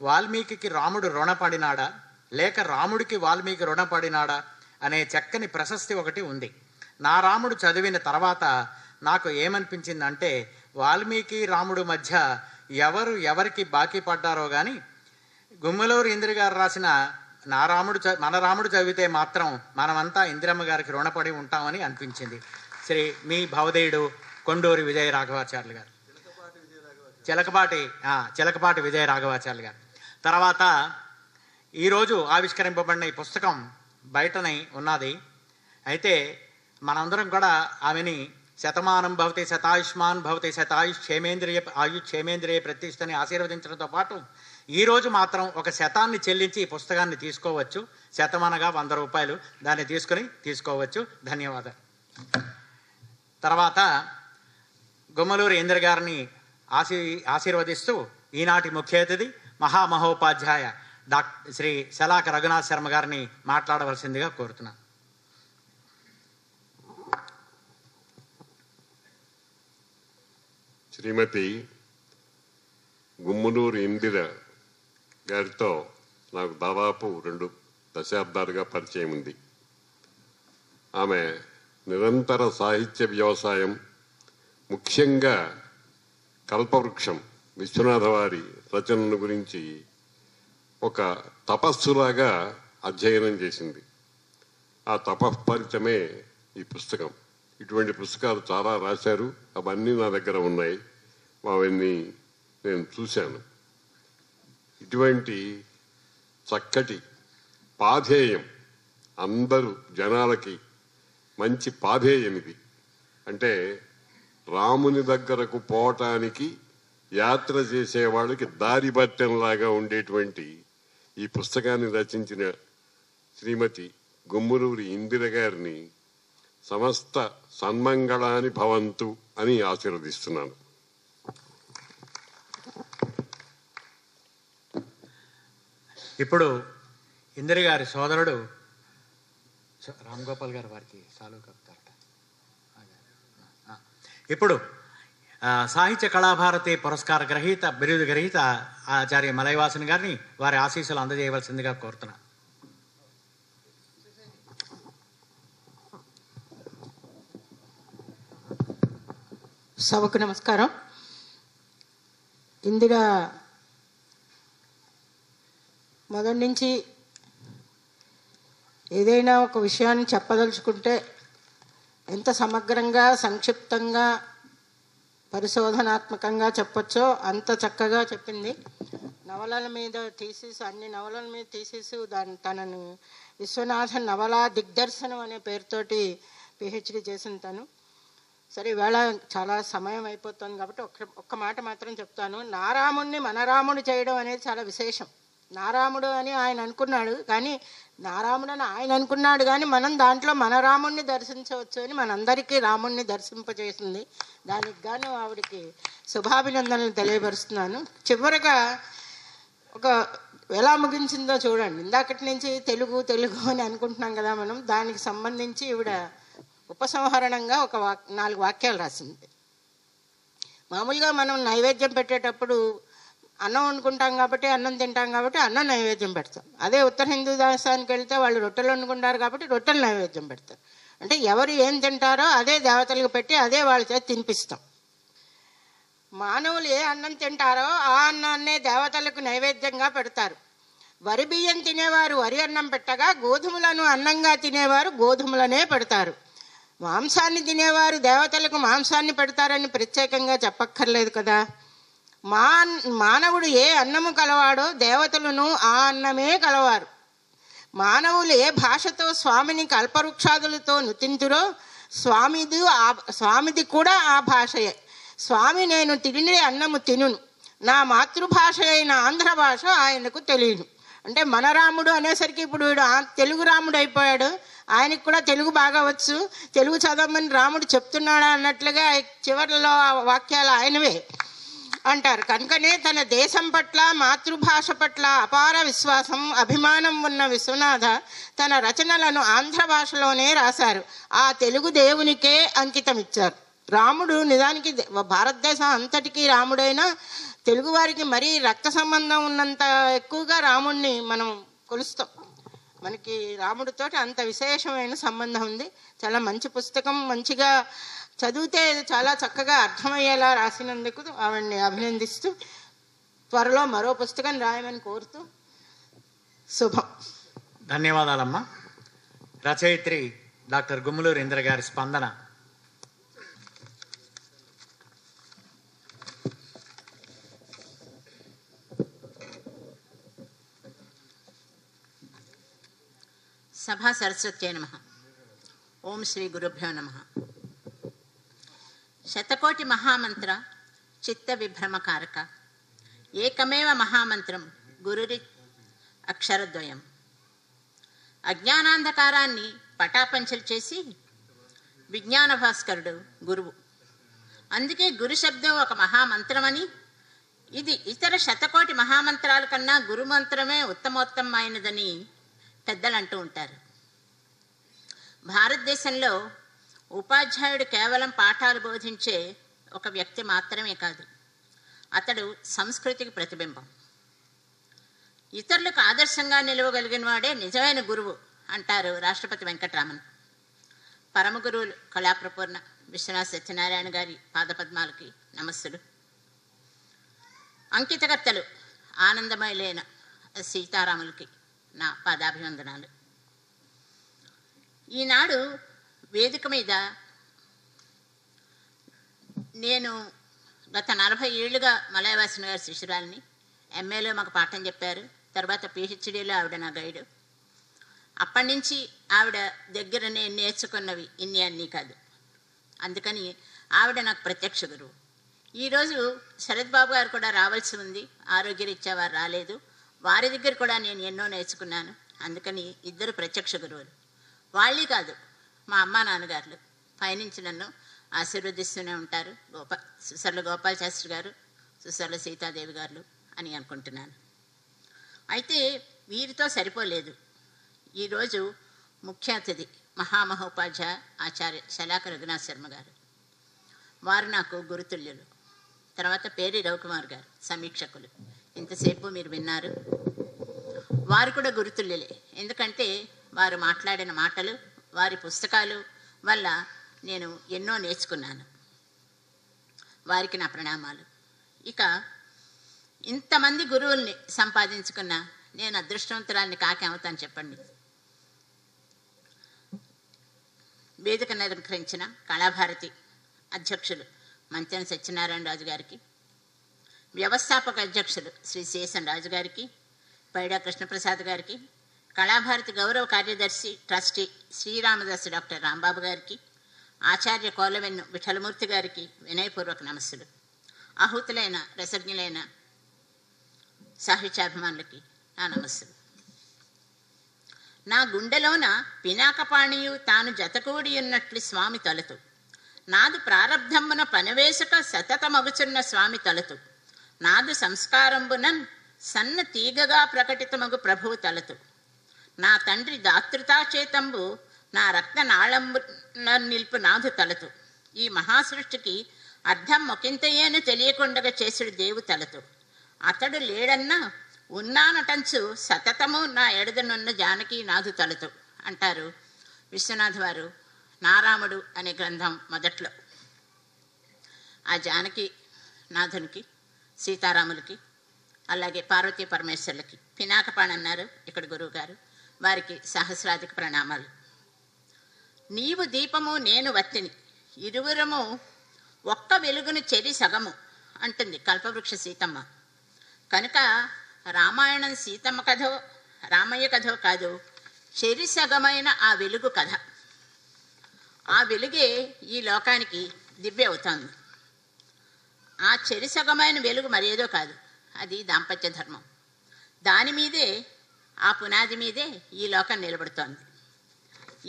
వాల్మీకి రాముడు రుణపడినాడా లేక రాముడికి వాల్మీకి రుణపడినాడా అనే చక్కని ప్రశస్తి ఒకటి ఉంది. నారాముడు చదివిన తర్వాత నాకు ఏమనిపించిందంటే వాల్మీకి రాముడు మధ్య ఎవరు ఎవరికి బాకీ పడ్డారో కానీ గుమ్మలూరు ఇంద్రి గారు రాసిన మన రాముడు చదివితే మాత్రం మనమంతా ఇందిరమ్మ గారికి రుణపడి ఉంటామని అనిపించింది. శ్రీ మీ భవదేయుడు కొండూరి విజయ రాఘవాచార్యులు గారు, చిలకపాటి విజయ రాఘవాచార్యులు గారు. తర్వాత ఈరోజు ఆవిష్కరింపబడిన ఈ పుస్తకం బయటనే ఉన్నది. అయితే మనందరం కూడా ఆమెని శతమానం భవతి శతాయుష్మాన్ భవతి శతాయుష్ క్షేమేంద్రియ ప్రతిష్టని ఆశీర్వదించడంతో పాటు ఈరోజు మాత్రం ఒక శతాన్ని చెల్లించి ఈ పుస్తకాన్ని తీసుకోవచ్చు. శతమనగా 100 రూపాయలు, దాన్ని తీసుకోవచ్చు. ధన్యవాదాలు. తర్వాత గుమ్మలూరి ఇంద్ర గారిని ఆశీర్వదిస్తూ ఈనాటి ముఖ్య అతిథి మహామహోపాధ్యాయ శ్రీ శలాక రఘునాథ్ శర్మ గారిని మాట్లాడవలసిందిగా కోరుతున్నాను. శ్రీమతి గుమ్మలూరు ఇందిర గారితో నాకు దాదాపు 2 దశాబ్దాలుగా పరిచయం ఉంది. ఆమె నిరంతర సాహిత్య వ్యవసాయం, ముఖ్యంగా కల్పవృక్షం విశ్వనాథవారి రచనల గురించి ఒక తపస్సులాగా అధ్యయనం చేసింది. ఆ తపఃఫలితమే ఈ పుస్తకం. ఇటువంటి పుస్తకాలు చాలా రాశారు, అవన్నీ నా దగ్గర ఉన్నాయి, అవన్నీ నేను చూశాను. ఇటువంటి చక్కటి పాధేయం, అందరూ జనాలకి మంచి పాధేయం ఇది. అంటే రాముని దగ్గరకు పోవటానికి యాత్ర చేసే వాళ్ళకి దారి బట్టంలాగా ఉండేటువంటి ఈ పుస్తకాన్ని రచించిన శ్రీమతి గుమ్మలూరి ఇందిర గారిని సమస్త సన్మంగళాని భవంతు అని ఆశీర్వదిస్తున్నాను. ఇప్పుడు ఇందిర గారి సోదరుడు రామ్ గోపాల్ గారు వారికి సాలు కప్తారట. ఇప్పుడు సాహిత్య కళాభారతి పురస్కార గ్రహీత, బిరుదు గ్రహీత ఆచార్య మలయవాసన్ గారిని వారి ఆశీస్సులు అందజేయవలసిందిగా కోరుతున్నా. సభకు నమస్కారం. ఇందిర మొదటి నుంచి ఏదైనా ఒక విషయాన్ని చెప్పదలుచుకుంటే ఎంత సమగ్రంగా, సంక్షిప్తంగా, పరిశోధనాత్మకంగా చెప్పొచ్చో అంత చక్కగా చెప్పింది. నవలల మీద థీసిస్, అన్ని నవలల మీద థీసిస్, తనను విశ్వనాథన్ నవలా దిగ్దర్శనం అనే పేరుతోటి పిహెచ్డి చేసిన తను. సరే, ఇవాళ చాలా సమయం అయిపోతుంది కాబట్టి ఒక్క మాట మాత్రం చెప్తాను. నారాముడిని మనరాముడు చేయడం అనేది చాలా విశేషం. నారాముడు అని ఆయన అనుకున్నాడు, కానీ నారాముడు అని ఆయన అనుకున్నాడు, కానీ మనం దాంట్లో మన రాముడిని దర్శించవచ్చు అని మనందరికీ రాముడిని దర్శింపజేసింది. దానికి గాను ఆవిడికి శుభాభినందనలు తెలియపరుస్తున్నాను. చివరగా ఒక ఎలా ముగించిందో చూడండి. ఇందాకటి నుంచి తెలుగు అని అనుకుంటున్నాం కదా మనం, దానికి సంబంధించి ఈవిడ ఉపసంహరణంగా ఒక 4 వాక్యాలు రాసింది. మామూలుగా మనం నైవేద్యం పెట్టేటప్పుడు అన్నం వండుకుంటాం కాబట్టి, అన్నం తింటాం కాబట్టి అన్నం నైవేద్యం పెడతాం. అదే ఉత్తర హిందూ దేశానికి వెళ్తే వాళ్ళు రొట్టెలు వండుకుంటారు కాబట్టి రొట్టెలు నైవేద్యం పెడతారు. అంటే ఎవరు ఏం తింటారో అదే దేవతలకు పెట్టి అదే వాళ్ళ చేత తినిపిస్తాం. మానవులు ఏ అన్నం తింటారో ఆ అన్నాన్నే దేవతలకు నైవేద్యంగా పెడతారు. వరి బియ్యం తినేవారు వరి అన్నం పెట్టగా గోధుమలను అన్నంగా తినేవారు గోధుమలనే పెడతారు. మాంసాన్ని తినేవారు దేవతలకు మాంసాన్ని పెడతారని ప్రత్యేకంగా చెప్పక్కర్లేదు కదా. మానవుడు ఏ అన్నము కలవాడో దేవతలను ఆ అన్నమే కలవారు. మానవులు ఏ భాషతో స్వామిని కల్పవృక్షాదులతో నుతింతురో స్వామిది కూడా ఆ భాషయే. స్వామి నేను తినే అన్నము తినును, నా మాతృభాష అయిన ఆంధ్ర భాష ఆయనకు తెలియదు. అంటే మన రాముడు అనేసరికి ఇప్పుడు వీడు తెలుగు రాముడు అయిపోయాడు, ఆయనకు కూడా తెలుగు బాగా వచ్చు, తెలుగు చదవమని రాముడు చెప్తున్నాడా అన్నట్లుగా చివర్లలో వాక్యాలు ఆయనవే అంటారు. కనుకనే తన దేశం పట్ల మాతృభాష పట్ల అపార విశ్వాసం అభిమానం ఉన్న విశ్వనాథ తన రచనలను ఆంధ్ర భాషలోనే రాశారు. ఆ తెలుగు దేవునికే అంకితం ఇచ్చారు. రాముడు నిజానికి భారతదేశం అంతటికీ రాముడైనా తెలుగువారికి మరీ రక్త సంబంధం ఉన్నంత ఎక్కువగా రాముడిని మనం కొలుస్తాం. మనకి రాముడితోటి అంత విశేషమైన సంబంధం ఉంది. చాలా మంచి పుస్తకం, మంచిగా చదివితే చాలా చక్కగా అర్థమయ్యేలా రాసినందుకు ఆవిడ్ని అభినందిస్తూ త్వరలో మరో పుస్తకం రాయమని కోరుతూ శుభం. ధన్యవాదాలమ్మా. రచయిత్రి డాక్టర్ గుమ్మలూరు ఇంద్ర గారి స్పందన. సభా సరస్వత్యై నమః. ఓం శ్రీ గురుభ్యో నమః. శతకోటి మహామంత్ర చిత్త విభ్రమకారక ఏకమేవ మహామంత్రం గురురి అక్షరద్వయం. అజ్ఞానాంధకారాన్ని పటాపంచలు చేసి విజ్ఞాన భాస్కరుడు గురువు. అందుకే గురు శబ్దం ఒక మహామంత్రమని, ఇది ఇతర శతకోటి మహామంత్రాల కన్నా గురుమంత్రమే ఉత్తమోత్తమైనదని పెద్దలు అంటూ ఉంటారు. భారతదేశంలో ఉపాధ్యాయుడు కేవలం పాఠాలు బోధించే ఒక వ్యక్తి మాత్రమే కాదు, అతడు సంస్కృతికి ప్రతిబింబం. ఇతరులకు ఆదర్శంగా నిలవగలిగిన వాడే నిజమైన గురువు అంటారు రాష్ట్రపతి వెంకటరామన్. పరమ గురువులు కళాప్రపూర్ణ విశ్వనాథ సత్యనారాయణ గారి పాదపద్మాలకి నమస్సులు. అంకితకర్తలు ఆనందమయులైన సీతారాములకి నా పాదాభివందనాలు. ఈనాడు వేదిక మీద నేను గత 40 ఏళ్ళుగా మలయవాసన్ గారి శిష్యురాలిని. ఎంఏలో మాకు పాఠం చెప్పారు, తర్వాత పిహెచ్డీలో ఆవిడ నా గైడు. అప్పటి నుంచి ఆవిడ దగ్గర నేను నేర్చుకున్నవి అన్నీ కాదు. అందుకని ఆవిడ నాకు ప్రత్యక్ష గురువు. ఈరోజు శరత్ బాబు గారు కూడా రావాల్సి ఉంది, ఆరోగ్యరీత్యా వారు రాలేదు. వారి దగ్గర కూడా నేను ఎన్నో నేర్చుకున్నాను. అందుకని ఇద్దరు ప్రత్యక్ష గురువులు. వాళ్ళే కాదు, మా అమ్మ నాన్నగారులు పైనుంచి నన్ను ఆశీర్వదిస్తూనే ఉంటారు. సుసర్ల గోపాల్ శాస్త్రి గారు, సుసర్ల సీతాదేవి గారు అని అనుకుంటున్నాను. అయితే వీరితో సరిపోలేదు. ఈరోజు ముఖ్య అతిథి మహామహోపాధ్యాయ ఆచార్య శలాక రఘునాథ్ శర్మ గారు. వారు నాకు గురుతుల్యులు. తర్వాత పేరి రవికుమార్ గారు సమీక్షకులు, ఇంతసేపు మీరు విన్నారు. వారు కూడా గురుతుల్యులే. ఎందుకంటే వారు మాట్లాడిన మాటలు, వారి పుస్తకాలు వల్ల నేను ఎన్నో నేర్చుకున్నాను. వారికి నా ప్రణామాలు. ఇక ఇంతమంది గురువుల్ని సంపాదించుకున్న నేను అదృష్టవంతురాల్ని కాకేమవుతాను చెప్పండి. వేదిక నిర్వహించిన కళాభారతి అధ్యక్షులు మంతెన సత్యనారాయణ రాజు గారికి, వ్యవస్థాపక అధ్యక్షులు శ్రీ శేషన్ రాజు గారికి, పైడా కృష్ణప్రసాద్ గారికి, కళాభారతి గౌరవ కార్యదర్శి ట్రస్టీ శ్రీరామదాసు డాక్టర్ రాంబాబు గారికి, ఆచార్య కోలవెన్ను విఠలమూర్తి గారికి వినయపూర్వక నమస్సులు. ఆహుతులైన రసజ్ఞులైన సాహిత్యాభిమానులకి నా నమస్సులు. నా గుండెలోన పినాకపాణియు తాను జతకూడి ఉన్నట్లు స్వామి తలతు, నాదు ప్రారబ్ధమున పనివేసుక సతతమగుచున్న స్వామి తలతు, నాదు సంస్కారంబునన్ సన్న తీగగా ప్రకటితమగు ప్రభువు తలతు, నా తండ్రి దాతృతాచేతంబు నా రక్త నాళంబు నిల్పు నాదు తలతు, ఈ మహాసృష్టికి అర్థం మొకింతయేను తెలియకుండగా చేసుడు దేవు తలతు, అతడు లేడన్నా ఉన్నానటంచు సతతము నా ఎడదనున్న జానకి నాదు తలతు అంటారు విశ్వనాథ్ వారు నారాముడు అనే గ్రంథం మొదట్లో. ఆ జానకి నాథునికి, సీతారాములకి, అలాగే పార్వతీ పరమేశ్వర్లకి పినాకపాణి అన్నారు ఇక్కడ గురువు గారు, వారికి సహస్రాధిక ప్రణామాలు. నీవు దీపము నేను వత్తిని, ఇరువురము ఒక్క వెలుగును చెరి సగము అంటుంది కల్పవృక్ష సీతమ్మ. కనుక రామాయణం సీతమ్మ కథో రామయ్య కథో కాదు, చెరి సగమైన ఆ వెలుగు కథ. ఆ వెలుగే ఈ లోకానికి దివ్య అవుతోంది. ఆ చెరి సగమైన వెలుగు మరేదో కాదు, అది దాంపత్య ధర్మం. దాని మీదే, ఆ పునాది మీదే ఈ లోకం నిలబడుతోంది.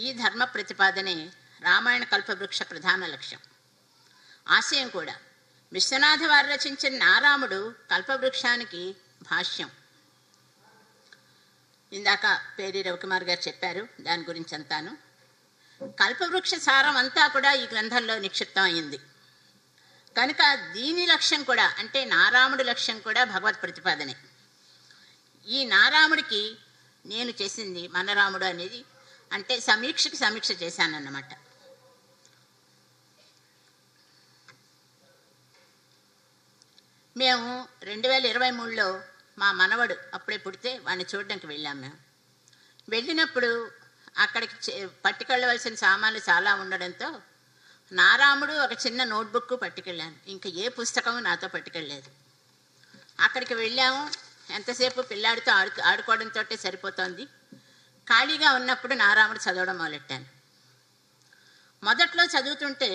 ఈ ధర్మ ప్రతిపాదనే రామాయణ కల్పవృక్ష ప్రధాన లక్ష్యం, ఆశయం కూడా. విశ్వనాథ వారు రచించిన నారాముడు కల్పవృక్షానికి భాష్యం. ఇందాక పేరి రవికుమార్ గారు చెప్పారు దాని గురించి అంతాను. కల్పవృక్ష సారం అంతా కూడా ఈ గ్రంథంలో నిక్షిప్తం అయింది. కనుక దీని లక్ష్యం కూడా, అంటే నారాముడి లక్ష్యం కూడా భగవత్ ప్రతిపాదనే. ఈ నారాముడికి నేను చేసింది మన రాముడు అనేది, అంటే సమీక్షకి సమీక్ష చేశానన్నమాట. మేము 2023లో మా మనవడు అప్పుడే పుడితే వాడిని చూడడానికి వెళ్ళాం. మేము వెళ్ళినప్పుడు అక్కడికి పట్టుకెళ్ళవలసిన సామాన్లు చాలా ఉండడంతో నారాముడు ఒక చిన్న నోట్బుక్ పట్టుకెళ్ళాను. ఇంకా ఏ పుస్తకము నాతో పట్టుకెళ్ళలేదు. అక్కడికి వెళ్ళాము, ఎంతసేపు పిల్లాడితో ఆడుకోవడంతో సరిపోతోంది. ఖాళీగా ఉన్నప్పుడు నారాముడు చదవడం మొదలెట్టాను. మొదట్లో చదువుతుంటే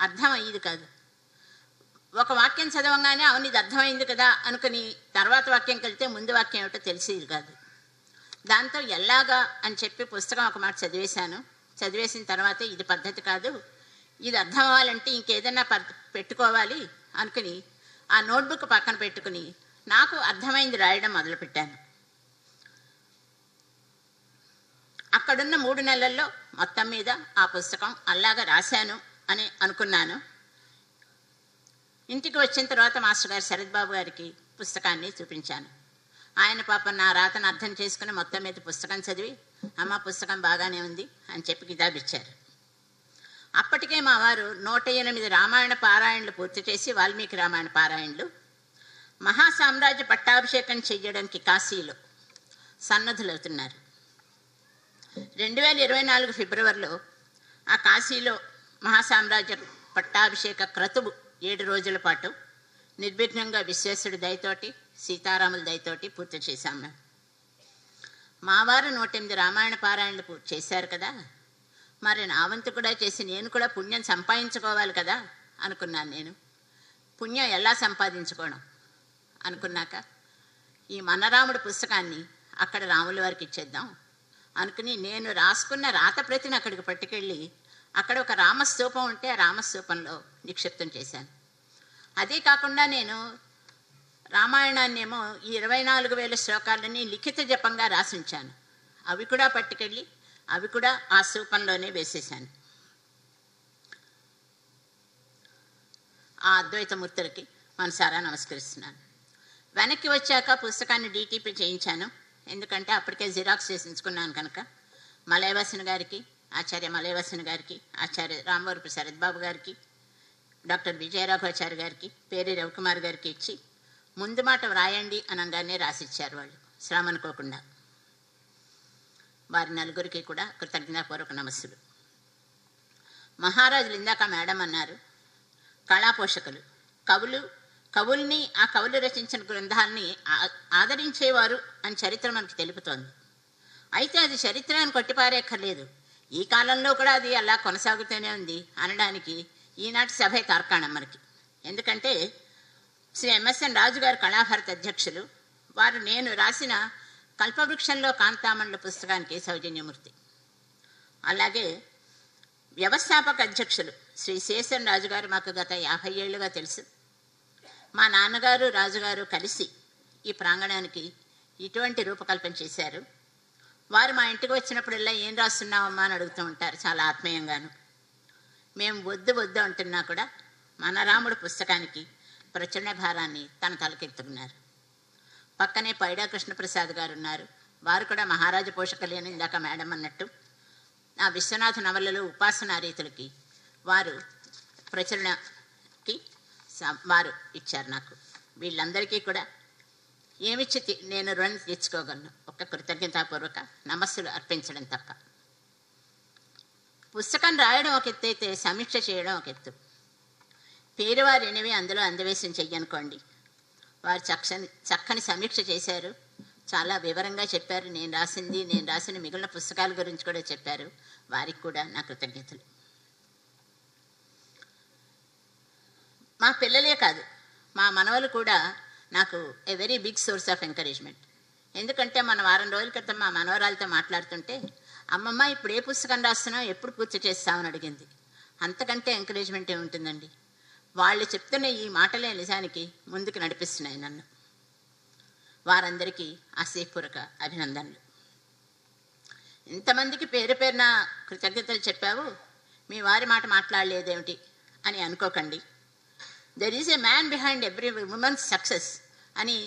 అర్థం అయ్యేది కాదు. ఒక వాక్యం చదవంగానే అవును ఇది అర్థమైంది కదా అనుకుని తర్వాత వాక్యం కలితే ముందు వాక్యం ఏమిటో తెలిసేది కాదు. దాంతో ఎలాగా అని చెప్పి పుస్తకం ఒక మాట చదివేశాను. చదివేసిన తర్వాత ఇది పద్ధతి కాదు, ఇది అర్థం అవ్వాలంటే ఇంకేదైనా పెట్టుకోవాలి అనుకుని ఆ నోట్బుక్ పక్కన పెట్టుకుని నాకు అర్థమైంది రాయడం మొదలుపెట్టాను. అక్కడున్న 3 నెలల్లో మొత్తం మీద ఆ పుస్తకం అలాగా రాశాను అని అనుకున్నాను. ఇంటికి వచ్చిన తర్వాత మాస్టర్ గారు శరత్ బాబు గారికి పుస్తకాన్ని చూపించాను. ఆయన పాపం నా రాతను అర్థం చేసుకుని మొత్తం మీద పుస్తకం చదివి అమ్మ పుస్తకం బాగానే ఉంది అని చెప్పి కితాబిచ్చారు. అప్పటికే మా వారు 108 రామాయణ పారాయణలు పూర్తి చేసి వాల్మీకి రామాయణ పారాయణలు మహాసామ్రాజ్య పట్టాభిషేకం చేయడానికి కాశీలో సన్నద్ధులవుతున్నారు. 2024 ఫిబ్రవరిలో ఆ కాశీలో మహాసామ్రాజ్య పట్టాభిషేక క్రతువు 7 రోజుల పాటు నిర్విఘ్నంగా విశ్వేశ్వరుడి దయతోటి సీతారాముల దయతోటి పూర్తి చేశాం. మేము మా వారు 108 రామాయణ పారాయణలు పూర్తి చేశారు కదా, మరి నా వంతు కూడా చేసి నేను కూడా పుణ్యం సంపాదించుకోవాలి కదా అనుకున్నాను. నేను పుణ్యం ఎలా సంపాదించుకోవడం అనుకున్నాక ఈ మనరాముడి పుస్తకాన్ని అక్కడ రాముల వారికి ఇచ్చేద్దాం అనుకుని నేను రాసుకున్న రాతప్రతిని అక్కడికి పట్టుకెళ్ళి అక్కడ ఒక రామస్తూపం ఉంటే ఆ రామస్తూపంలో నిక్షిప్తం చేశాను. అదే కాకుండా నేను రామాయణాన్ని ఏమో ఈ 24,000 శ్లోకాలని లిఖిత జపంగా రాసి ఉంచాను. అవి కూడా పట్టుకెళ్ళి అవి కూడా ఆ స్తూపంలోనే వేసేశాను. ఆ అద్వైతమూర్తులకి మనసారా నమస్కరిస్తున్నాను. వెనక్కి వచ్చాక పుస్తకాన్ని డీటీపీ చేయించాను. ఎందుకంటే అప్పటికే జిరాక్స్ చేసి ఉంచుకున్నాను కనుక మలయవాసన్ గారికి, ఆచార్య మలయవాసన్ గారికి, ఆచార్య రామవరపు శరత్ బాబు గారికి, డాక్టర్ విజయరాఘవాచార్య గారికి, పేరి రవికుమార్ గారికి ఇచ్చి ముందు మాట వ్రాయండి అనగానే రాసిచ్చారు వాళ్ళు, శ్రమ అనుకోకుండా. వారి నలుగురికి కూడా కృతజ్ఞతాపూర్వక నమస్సులు. మహారాజులు ఇందాక మేడం అన్నారు, కళాపోషకులు, కవుల్ని ఆ కవులు రచించిన గ్రంథాలని ఆదరించేవారు అని చరిత్ర మనకి తెలుపుతోంది. అయితే అది చరిత్ర అని కొట్టిపారేక్కర్లేదు, ఈ కాలంలో కూడా అది అలా కొనసాగుతూనే ఉంది అనడానికి ఈనాటి సభే తార్కాణం మనకి. ఎందుకంటే శ్రీ ఎంఎస్ఎన్ రాజు గారు కళాభారతి అధ్యక్షులు, వారు నేను రాసిన కల్పవృక్షంలో కాంతామణుల పుస్తకానికి సౌజన్యమూర్తి. అలాగే వ్యవస్థాపక అధ్యక్షులు శ్రీ శేషన్ రాజు గారు మాకు గత 50 ఏళ్లుగా తెలుసు. మా నాన్నగారు రాజుగారు కలిసి ఈ ప్రాంగణానికి ఇటువంటి రూపకల్పన చేశారు. వారు మా ఇంటికి వచ్చినప్పుడల్లా ఏం రాస్తున్నావమ్మా అని అడుగుతూ ఉంటారు చాలా ఆత్మీయంగాను. మేము వద్దు వద్దు అంటున్నా కూడా మన రాముడు పుస్తకానికి ప్రచురణ భారాన్ని తన తలకెత్తుకున్నారు. పక్కనే పైడా కృష్ణప్రసాద్ గారు ఉన్నారు. వారు కూడా మహారాజు పోషకలే అని ఇందాక మేడం అన్నట్టు ఆ విశ్వనాథ నవలలు ఉపాసనా రీతులకి వారు ప్రచురణకి వారు ఇచ్చారు నాకు. వీళ్ళందరికీ కూడా ఏమిచ్చి నేను రుణం తీర్చుకోగలను? ఒక్క కృతజ్ఞతాపూర్వక నమస్సులు అర్పించడం తప్ప. పుస్తకం రాయడం ఒక ఎత్తు అయితే సమీక్ష చేయడం ఒక ఎత్తు. పేరువారు ఎనివి అందులో అందవేశం చెయ్యనుకోండి. వారు చక్కని సమీక్ష చేశారు, చాలా వివరంగా చెప్పారు. నేను రాసిన మిగిలిన పుస్తకాల గురించి కూడా చెప్పారు. వారికి కూడా నా కృతజ్ఞతలు. మా పిల్లలే కాదు, మా మనవలు కూడా నాకు a very big source of encouragement. ఎందుకంటే మన వారం రోజుల క్రితం మా మనవరాలతో మాట్లాడుతుంటే, అమ్మమ్మ ఇప్పుడు ఏ పుస్తకం రాస్తున్నావు, ఎప్పుడు పూర్తి చేస్తామని అడిగింది. అంతకంటే ఎంకరేజ్మెంట్ ఏముంటుందండి? వాళ్ళు చెప్తున్న ఈ మాటలే నిజానికి ముందుకు నడిపిస్తున్నాయి నన్ను. వారందరికీ ఆశయపూర్వక అభినందనలు. ఇంతమందికి పేరు పేరున కృతజ్ఞతలు చెప్పావు, మీ వారి మాట మాట్లాడలేదేమిటి అని అనుకోకండి. There is a man behind every women's success అని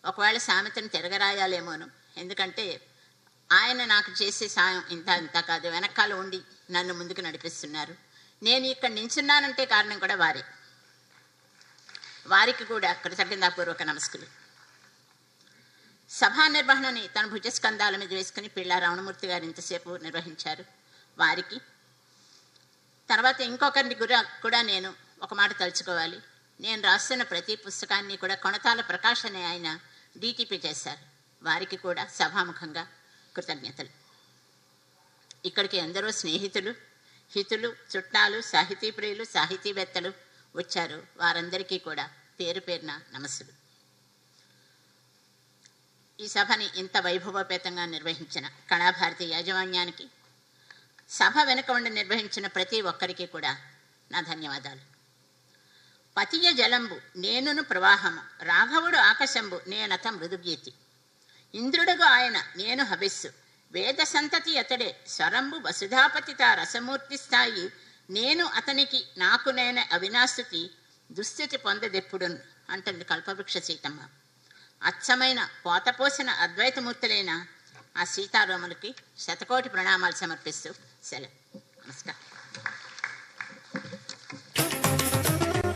ఒకవేళ సామెతను తిరగరాయాలేమోను. ఎందుకంటే ఆయన నాకు చేసే సాయం ఇంత కాదు, వెనకాల ఉండి నన్ను ముందుకు నడిపిస్తున్నారు. నేను ఇక్కడ నించున్నానంటే కారణం కూడా వారే. వారికి కూడా కృతజ్ఞతాపూర్వక నమస్కారం. సభా నిర్వహణని తన భుజస్కంధాల మీద వేసుకుని పిళ్ళ రమణమూర్తి గారు ఇంతసేపు నిర్వహించారు. వారికి తర్వాత ఇంకొకరిని కూడా నేను ఒక మాట తలుచుకోవాలి. నేను రాస్తున్న ప్రతి పుస్తకాన్ని కూడా కొణతాల ప్రకాష్ అనే ఆయన డీటీపీ చేశారు. వారికి కూడా సభాముఖంగా కృతజ్ఞతలు. ఇక్కడికి ఎందరో స్నేహితులు, హితులు, చుట్టాలు, సాహితీ ప్రియులు, సాహితీవేత్తలు వచ్చారు. వారందరికీ కూడా పేరు పేరున నమస్సులు. ఈ సభని ఇంత వైభవోపేతంగా నిర్వహించిన కళాభారతి యాజమాన్యానికి, సభ వెనుక ఉండి నిర్వహించిన ప్రతి ఒక్కరికి కూడా నా ధన్యవాదాలు. పతియ జలంబు నేనును ప్రవాహము, రాఘవుడు ఆకాశంబు నేనత మృదుగీతి, ఇంద్రుడుగు ఆయన నేను హవిస్సు, వేద సంతతి అతడే స్వరంబు వసుధాపతిత రసమూర్తి స్థాయి, నేను అతనికి నాకు నేనే అవినాశుతి, దుస్థితి పొందదెప్పుడున్ అంటుంది కల్పవృక్ష సీతమ్మ. అచ్చమైన పోతపోసిన అద్వైతమూర్తులైన ఆ సీతారాములకి శతకోటి ప్రణామాలు సమర్పిస్తూ సెలవు. నమస్కారం.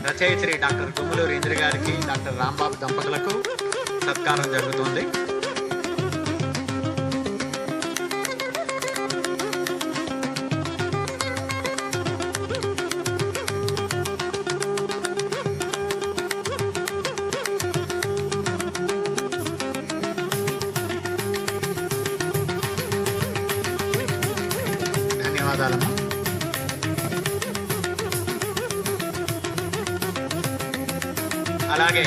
రచయిత్రి డాక్టర్ గుమ్మలూరు ఇంద్ర గారికి, డాక్టర్ రాంబాబు దంపతులకు సత్కారం జరుగుతుంది. ధన్యవాదాలమ్మా. అలాగే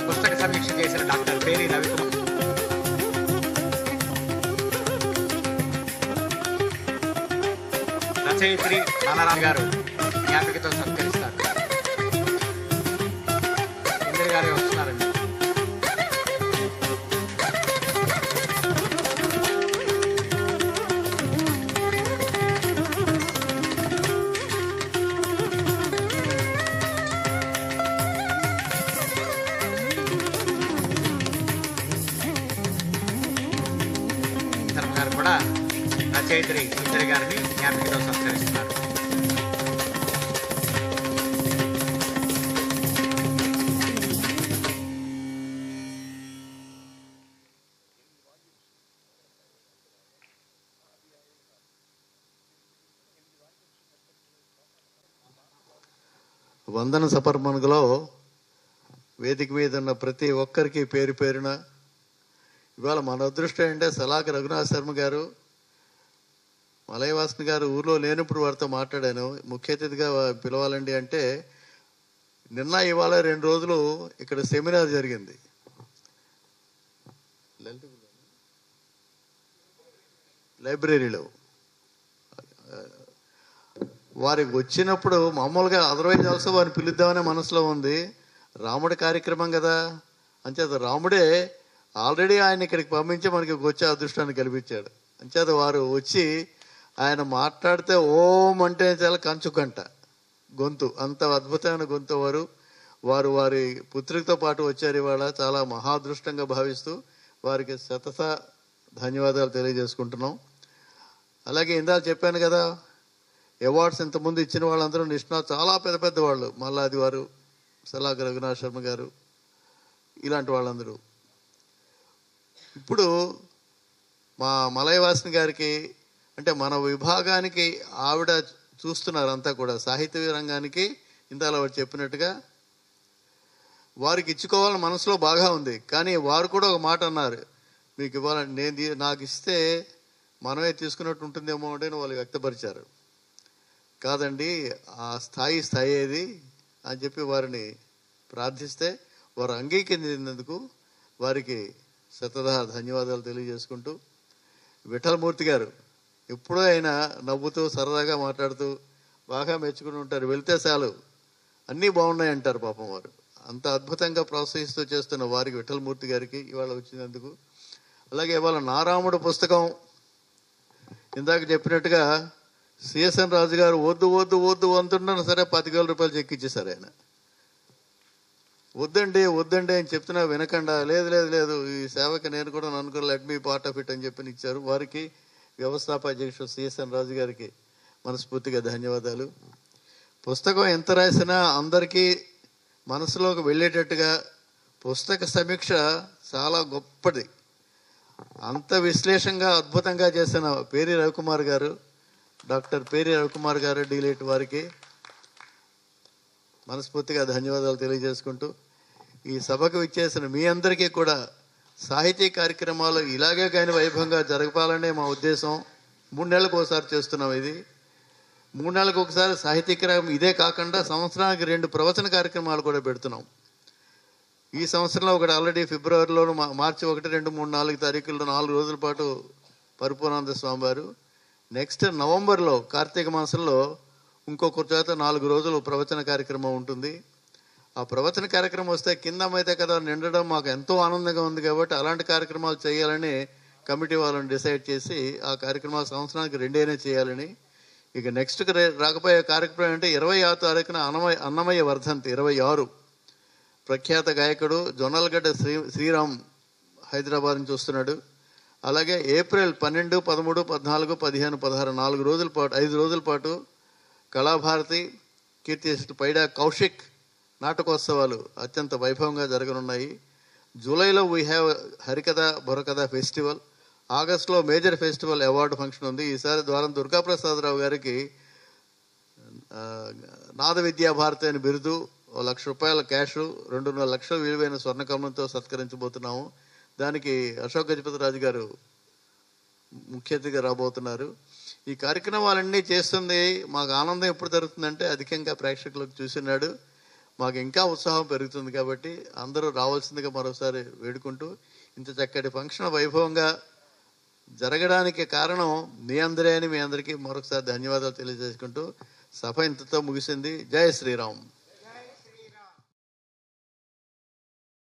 పుస్తక సమీక్ష చేసిన డాక్టర్ పేరి రవికుమార్, రచయిత్రి నానారాం గారు జ్ఞాపికతో సత్కరిస్తారు. ఇంద్ర గారు వస్తున్నారండి. గారు కూడా రచయిత్రి ఇంద్ర గారిని జ్ఞాపికతో సత్కరిస్తున్నారు. వందన సపర్మణలో వేదిక మీద ఉన్న ప్రతి ఒక్కరికి పేరు పేరున ఇవాళ మన అదృష్టం ఏంటంటే సలాక రఘునాథ్ శర్మ గారు, మలయవాసన్ గారు ఊర్లో లేనప్పుడు వారితో మాట్లాడాను. ముఖ్య అతిథిగా పిలవాలండి అంటే నిన్న ఇవాళ 2 రోజులు ఇక్కడ సెమినార్ జరిగింది లైబ్రరీలో. వారికి వచ్చినప్పుడు మామూలుగా అదర్వైజ్ ఆల్సో వారిని పిలుద్దామనే మనసులో ఉంది. రాముడి కార్యక్రమం కదా, అంచేత రాముడే ఆల్రెడీ ఆయన ఇక్కడికి పంపించి మనకి వచ్చే అదృష్టాన్ని కల్పించాడు. అంచేత వారు వచ్చి ఆయన మాట్లాడితే ఓం అంటే చాలా కంచుకంట గొంతు, అంత అద్భుతమైన గొంతు వారు వారి పుత్రికతో పాటు వచ్చారు. ఇవాళ చాలా మహాదృష్టంగా భావిస్తూ వారికి శతస ధన్యవాదాలు తెలియజేసుకుంటున్నాం. అలాగే ఇందాక చెప్పాను కదా, అవార్డ్స్ ఇంతకుముందు ఇచ్చిన వాళ్ళందరూ చాలా పెద్ద పెద్ద వాళ్ళు, మల్లాది వారు, సలాగ రఘునాథ్ శర్మ గారు, ఇలాంటి వాళ్ళందరూ. ఇప్పుడు మా మలయవాసిని గారికి అంటే మన విభాగానికి ఆవిడ చూస్తున్నారు అంతా కూడా, సాహిత్య రంగానికి ఇందాక వారు చెప్పినట్టుగా వారికి ఇచ్చుకోవాలని మనసులో బాగా ఉంది. కానీ వారు కూడా ఒక మాట అన్నారు, మీకు ఇవ్వాలని నాకు ఇస్తే మనమే తీసుకున్నట్టు ఉంటుందేమో అంటే వాళ్ళు వ్యక్తపరిచారు. కాదండి, ఆ స్థాయి ఏది అని చెప్పి వారిని ప్రార్థిస్తే వారు అంగీకరించినందుకు వారికి శతదా ధన్యవాదాలు తెలియజేసుకుంటూ, విఠలమూర్తి గారు ఎప్పుడూ ఆయన నవ్వుతూ సరదాగా మాట్లాడుతూ బాగా మెచ్చుకుని ఉంటారు. వెళ్తే చాలు అన్నీ బాగున్నాయి అంటారు పాపం. వారు అంత అద్భుతంగా ప్రోత్సహిస్తూ చేస్తున్న వారికి, విఠలమూర్తి గారికి ఇవాళ వచ్చినందుకు. అలాగే ఇవాళ నారాముడు పుస్తకం ఇందాక చెప్పినట్టుగా సిఎస్ఎన్ రాజు గారు వద్దు వద్దు వద్దు అంటున్నా సరే 25,000 రూపాయలు చెక్ ఇచ్చేశారు. ఆయన వద్దండి అని చెప్తున్నా వినకుండా, లేదు లేదు లేదు ఈ సేవకి నేను కూడా అనుకో let me part of it అని చెప్పి ఇచ్చారు. వారికి వ్యవస్థాపక అధ్యక్షుడు సిఎస్ఎన్ రాజు గారికి మనస్ఫూర్తిగా ధన్యవాదాలు. పుస్తకం ఎంత రాసినా అందరికీ మనసులోకి వెళ్ళేటట్టుగా పుస్తక సమీక్ష చాలా గొప్పది. అంత విశ్లేషంగా అద్భుతంగా చేసిన పేరి రవికుమార్ గారు, డాక్టర్ పేరి రవికుమార్ గారు డీలేట్ వారికి మనస్ఫూర్తిగా ధన్యవాదాలు తెలియజేసుకుంటూ, ఈ సభకు ఇచ్చేసిన మీ అందరికీ కూడా సాహితీ కార్యక్రమాలు ఇలాగే కానీ వైభవంగా జరపాలనే మా ఉద్దేశం. 3 నెలలకు ఒకసారి చేస్తున్నాం. ఇది 3 నెలలకు ఒకసారి సాహితీ కార్యక్రమం. ఇదే కాకుండా సంవత్సరానికి 2 ప్రవచన కార్యక్రమాలు కూడా పెడుతున్నాం. ఈ సంవత్సరంలో ఒకటి ఆల్రెడీ ఫిబ్రవరిలోను, మార్చి 1, 2, 3, 4 తారీఖుల్లో 4 రోజుల పాటు పరిపూర్ణానంద స్వామి వారు. నెక్స్ట్ నవంబర్లో కార్తీక మాసంలో ఇంకొక చేత 4 రోజులు ప్రవచన కార్యక్రమం ఉంటుంది. ఆ ప్రవచన కార్యక్రమం వస్తే కింద అయితే కదా నిండడం మాకు ఎంతో ఆనందంగా ఉంది. కాబట్టి అలాంటి కార్యక్రమాలు చేయాలని కమిటీ వాళ్ళని డిసైడ్ చేసి ఆ కార్యక్రమాలు సంవత్సరానికి 2 చేయాలని. ఇక నెక్స్ట్ రాకపోయే కార్యక్రమం అంటే 26వ తారీఖున అన్నమయ్య వర్ధంతి. 26 ప్రఖ్యాత గాయకుడు జొన్నలగడ్డ శ్రీరామ్ హైదరాబాద్ నుంచి వస్తున్నాడు. అలాగే ఏప్రిల్ 12, 13, 14, 15, 16 4 రోజుల పాటు 5 రోజుల పాటు కళాభారతి, కీర్తి పైడా కౌశిక్ నాటకోత్సవాలు అత్యంత వైభవంగా జరగనున్నాయి. జూలైలో we have Harikatha Burrakatha festival. ఆగస్టులో మేజర్ ఫెస్టివల్ అవార్డు ఫంక్షన్ ఉంది. ఈసారి ద్వారం దుర్గాప్రసాదరావు గారికి నాద విద్యాభారతి అని బిరుదు, 1,00,000 రూపాయల క్యాష్, 2.5 లక్షల విలువైన స్వర్ణకమలంతో సత్కరించబోతున్నాము. దానికి అశోక్ గజపతి రాజు గారు ముఖ్య అతిథిగా రాబోతున్నారు. ఈ కార్యక్రమాలన్నీ చేస్తుంది మాకు ఆనందం ఎప్పుడు జరుగుతుందంటే అధికంగా ప్రేక్షకులకు చూసినాడు మాకు ఇంకా ఉత్సాహం పెరుగుతుంది. కాబట్టి అందరూ రావాల్సిందిగా మరోసారి వేడుకుంటూ, ఇంత చక్కటి ఫంక్షన్ వైభవంగా జరగడానికి కారణం మీ అందరే అని మీ అందరికీ మరొకసారి ధన్యవాదాలు తెలియజేసుకుంటూ సభ ఇంతతో ముగిసింది. జై శ్రీరామ్.